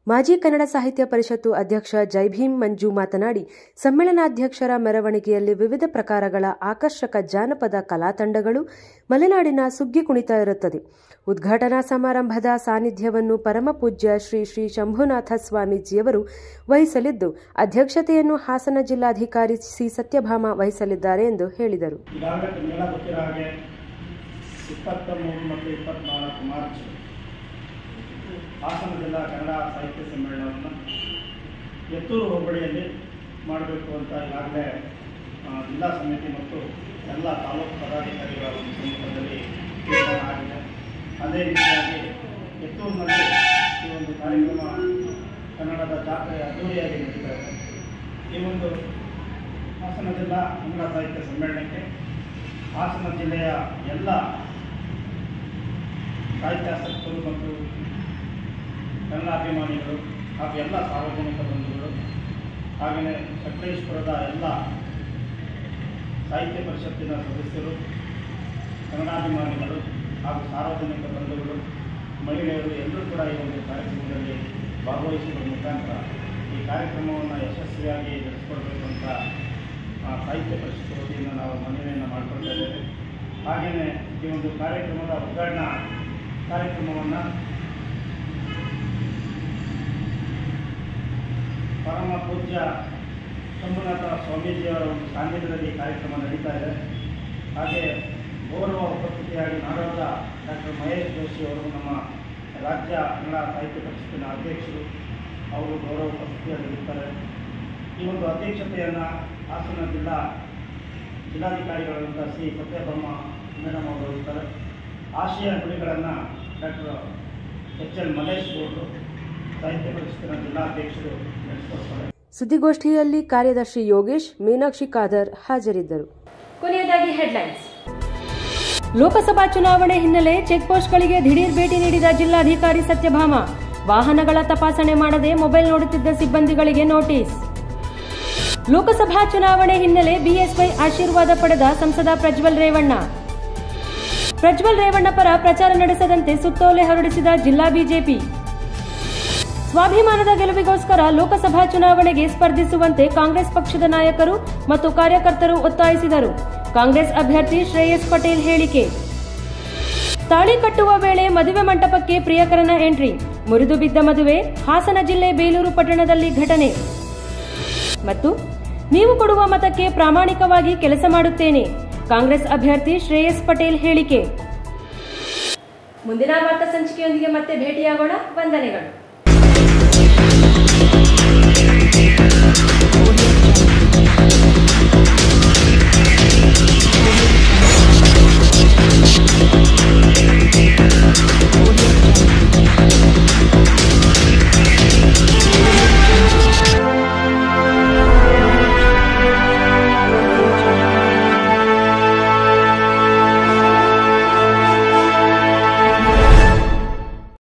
ಮಾಜಿ ಕನ್ನಡ ಸಾಹಿತ್ಯ ಪರಿಷತ್ತು ಅಧ್ಯಕ್ಷ ಜೈ.ಬಿ. ಮಂಜು ಮಾತನಾಡಿ, ಸಮ್ಮೇಳನಾಧ್ಯಕ್ಷರ ಮೆರವಣಿಗೆಯಲ್ಲಿ ವಿವಿಧ ಪ್ರಕಾರಗಳ ಆಕರ್ಷಕ ಜಾನಪದ ಕಲಾತಂಡಗಳು, ಮಲೆನಾಡಿನ ಸುಗ್ಗಿ ಕುಣಿತ ಇರುತ್ತದೆ. ಉದ್ಘಾಟನಾ ಸಮಾರಂಭದ ಸಾನ್ನಿಧ್ಯವನ್ನು ಪರಮಪೂಜ್ಯ ಶ್ರೀ ಶ್ರೀ ಶಂಭುನಾಥ ಸ್ವಾಮೀಜಿಯವರು ವಹಿಸಲಿದ್ದು, ಅಧ್ಯಕ್ಷತೆಯನ್ನು ಹಾಸನ ಜಿಲ್ಲಾಧಿಕಾರಿ ಸಿ ಸತ್ಯಭಾಮ ವಹಿಸಲಿದ್ದಾರೆ ಎಂದು ಹೇಳಿದರು. 23 ಮತ್ತು 24 ಮಾರ್ಚ್ ಹಾಸನ ಜಿಲ್ಲಾ ಕನ್ನಡ ಸಾಹಿತ್ಯ ಸಮ್ಮೇಳನವನ್ನು ಹೆತ್ತೂರು ಹೋಬಳಿಯಲ್ಲಿ ಮಾಡಬೇಕು ಅಂತ ಈಗಾಗಲೇ ಜಿಲ್ಲಾ ಸಮಿತಿ ಮತ್ತು ಎಲ್ಲ ತಾಲೂಕು ಪದಾಧಿಕಾರಿಗಳ ಸಮ್ಮುಖದಲ್ಲಿ ತೀರ್ಮಾನ ಆಗಿದೆ. ಅದೇ ರೀತಿಯಾಗಿ ಹೆತ್ತೂರಿನಲ್ಲಿ ಈ ಒಂದು ಕಾರ್ಯಕ್ರಮ ಕನ್ನಡದ ಜಾತ್ರೆ ಅದ್ದೂರಿಯಾಗಿ ನಡೀತಾ ಇದೆ. ಈ ಒಂದು ಹಾಸನ ಜಿಲ್ಲಾ ಕನ್ನಡ ಸಾಹಿತ್ಯ ಸಮ್ಮೇಳನಕ್ಕೆ ಹಾಸನ ಜಿಲ್ಲೆಯ ಎಲ್ಲ ಸಾಹಿತ್ಯಾಸಕ್ತರು ಮತ್ತು ಕನ್ನಡಾಭಿಮಾನಿಗಳು ಹಾಗೂ ಎಲ್ಲ ಸಾರ್ವಜನಿಕ ಬಂಧುಗಳು, ಹಾಗೆಯೇ ಸಕಲೇಶ್ವರದ ಎಲ್ಲ ಸಾಹಿತ್ಯ ಪರಿಷತ್ತಿನ ಸದಸ್ಯರು, ಕನ್ನಡಾಭಿಮಾನಿಗಳು ಹಾಗೂ ಸಾರ್ವಜನಿಕ ಬಂಧುಗಳು, ಮಹಿಳೆಯರು ಎಲ್ಲರೂ ಕೂಡ ಈ ಒಂದು ಕಾರ್ಯಕ್ರಮದಲ್ಲಿ ಭಾಗವಹಿಸುವ ಮುಖಾಂತರ ಈ ಕಾರ್ಯಕ್ರಮವನ್ನು ಯಶಸ್ವಿಯಾಗಿ ನಡೆಸಿಕೊಡ್ಬೇಕು ಅಂತ ಸಾಹಿತ್ಯ ಪರಿಷತ್ ವತಿಯಿಂದ ನಾವು ಮನವಿಯನ್ನು ಮಾಡಿಕೊಳ್ತಾ ಇದ್ದೇವೆ. ಹಾಗೆಯೇ ಈ ಒಂದು ಕಾರ್ಯಕ್ರಮದ ಉದ್ಘಾಟನಾ ಕಾರ್ಯಕ್ರಮವನ್ನು ಪರಮ ಪೂಜ್ಯ ಶಂಭುನಾಥ ಸ್ವಾಮೀಜಿಯವರ ಒಂದು ಸಾನ್ನಿಧ್ಯದಲ್ಲಿ ಕಾರ್ಯಕ್ರಮ ನಡೀತಾ ಇದೆ. ಹಾಗೆ ಗೌರವ ಉಪಸ್ಥಿತಿಯಾಗಿ ನಾಡೋದ ಡಾಕ್ಟರ್ ಮಹೇಶ್ ಜೋಶಿ ಅವರು ನಮ್ಮ ರಾಜ್ಯ ಕನ್ನಡ ಸಾಹಿತ್ಯ ಪರಿಷತ್ತಿನ ಅಧ್ಯಕ್ಷರು, ಅವರು ಗೌರವ ಉಪಸ್ಥಿತಿಯಾಗಿರುತ್ತಾರೆ. ಈ ಒಂದು ಅಧ್ಯಕ್ಷತೆಯನ್ನು ಹಾಸನ ಜಿಲ್ಲಾಧಿಕಾರಿಗಳಾದಂಥ ಶ್ರೀ ಸತ್ಯಭಾಮ ಮೇಡಮ್ ಅವರು ಇರ್ತಾರೆ. ಆಶಯ ನುಡಿಗಳನ್ನು ಡಾಕ್ಟರ್ HL ಮಲೇಶ್ ಗೌಡರು ಸಾಹಿತ್ಯ ಪರಿಷತ್ತಿನ ಜಿಲ್ಲಾಧ್ಯಕ್ಷರು ನಡೆಸಿಕೊಡ್ತಾರೆ. ಸುದ್ದಿಗೋಷ್ಠಿಯಲ್ಲಿ ಕಾರ್ಯದರ್ಶಿ ಯೋಗೇಶ್, ಮೀನಾಕ್ಷಿ ಖಾದರ್ ಹಾಜರಿದ್ದರು. ಕೊನೆಯದಾಗಿ ಹೆಡ್ಲೈನ್ಸ್. ಲೋಕಸಭಾ ಚುನಾವಣೆ ಹಿನ್ನೆಲೆ ಚೆಕ್ಪೋಸ್ಟ್ಗಳಿಗೆ ದಿಢೀರ್ ಭೇಟಿ ನೀಡಿದ ಜಿಲ್ಲಾಧಿಕಾರಿ ಸತ್ಯಭಾಮ. ವಾಹನಗಳ ತಪಾಸಣೆ ಮಾಡದೆ ಮೊಬೈಲ್ ನೋಡುತ್ತಿದ್ದ ಸಿಬ್ಬಂದಿಗಳಿಗೆ ನೋಟಿಸ್. ಲೋಕಸಭಾ ಚುನಾವಣೆ ಹಿನ್ನೆಲೆ ಬಿಎಸ್ವೈ ಆಶೀರ್ವಾದ ಪಡೆದ ಸಂಸದ ಪ್ರಜ್ವಲ್ ರೇವಣ್ಣ. ಪ್ರಜ್ವಲ್ ರೇವಣ್ಣ ಪರ ಪ್ರಚಾರ ನಡೆಸದಂತೆ ಸುತ್ತೋಲೆ ಹೊರಡಿಸಿದ ಜಿಲ್ಲಾ ಬಿಜೆಪಿ. ಸ್ವಾಭಿಮಾನದ ಗೆಲುವಿಗೋಸ್ಕರ ಲೋಕಸಭಾ ಚುನಾವಣೆಗೆ ಸ್ಪರ್ಧಿಸುವಂತೆ ಕಾಂಗ್ರೆಸ್ ಪಕ್ಷದ ನಾಯಕರು ಮತ್ತು ಕಾರ್ಯಕರ್ತರು ಒತ್ತಾಯಿಸಿದರು. ಕಾಂಗ್ರೆಸ್ ಅಭ್ಯರ್ಥಿ ಶ್ರೇಯಸ್ ಪಟೇಲ್ ಹೇಳಿಕೆ. ತಾಳಿ ಕಟ್ಟುವ ವೇಳೆ ಮದುವೆ ಮಂಟಪಕ್ಕೆ ಪ್ರಿಯಕರನ ಎಂಟ್ರಿ, ಮುರಿದು ಬಿದ್ದ ಮದುವೆ, ಹಾಸನ ಜಿಲ್ಲೆ ಬೇಲೂರು ಪಟ್ಟಣದಲ್ಲಿ ಘಟನೆ. ಮತ್ತು ನೀವು ಕೊಡುವ ಮತಕ್ಕೆ ಪ್ರಾಮಾಣಿಕವಾಗಿ ಕೆಲಸ ಮಾಡುತ್ತೇನೆ, ಕಾಂಗ್ರೆಸ್ ಅಭ್ಯರ್ಥಿ ಶ್ರೇಯಸ್ ಪಟೇಲ್ ಹೇಳಿಕೆ. ಮುಂದಿನ ವಾರ್ತಾ ಸಂಚಿಕೆಯೊಂದಿಗೆ ಮತ್ತೆ ಭೇಟಿಯಾಗೋಣ. ವಂದನೆಗಳು.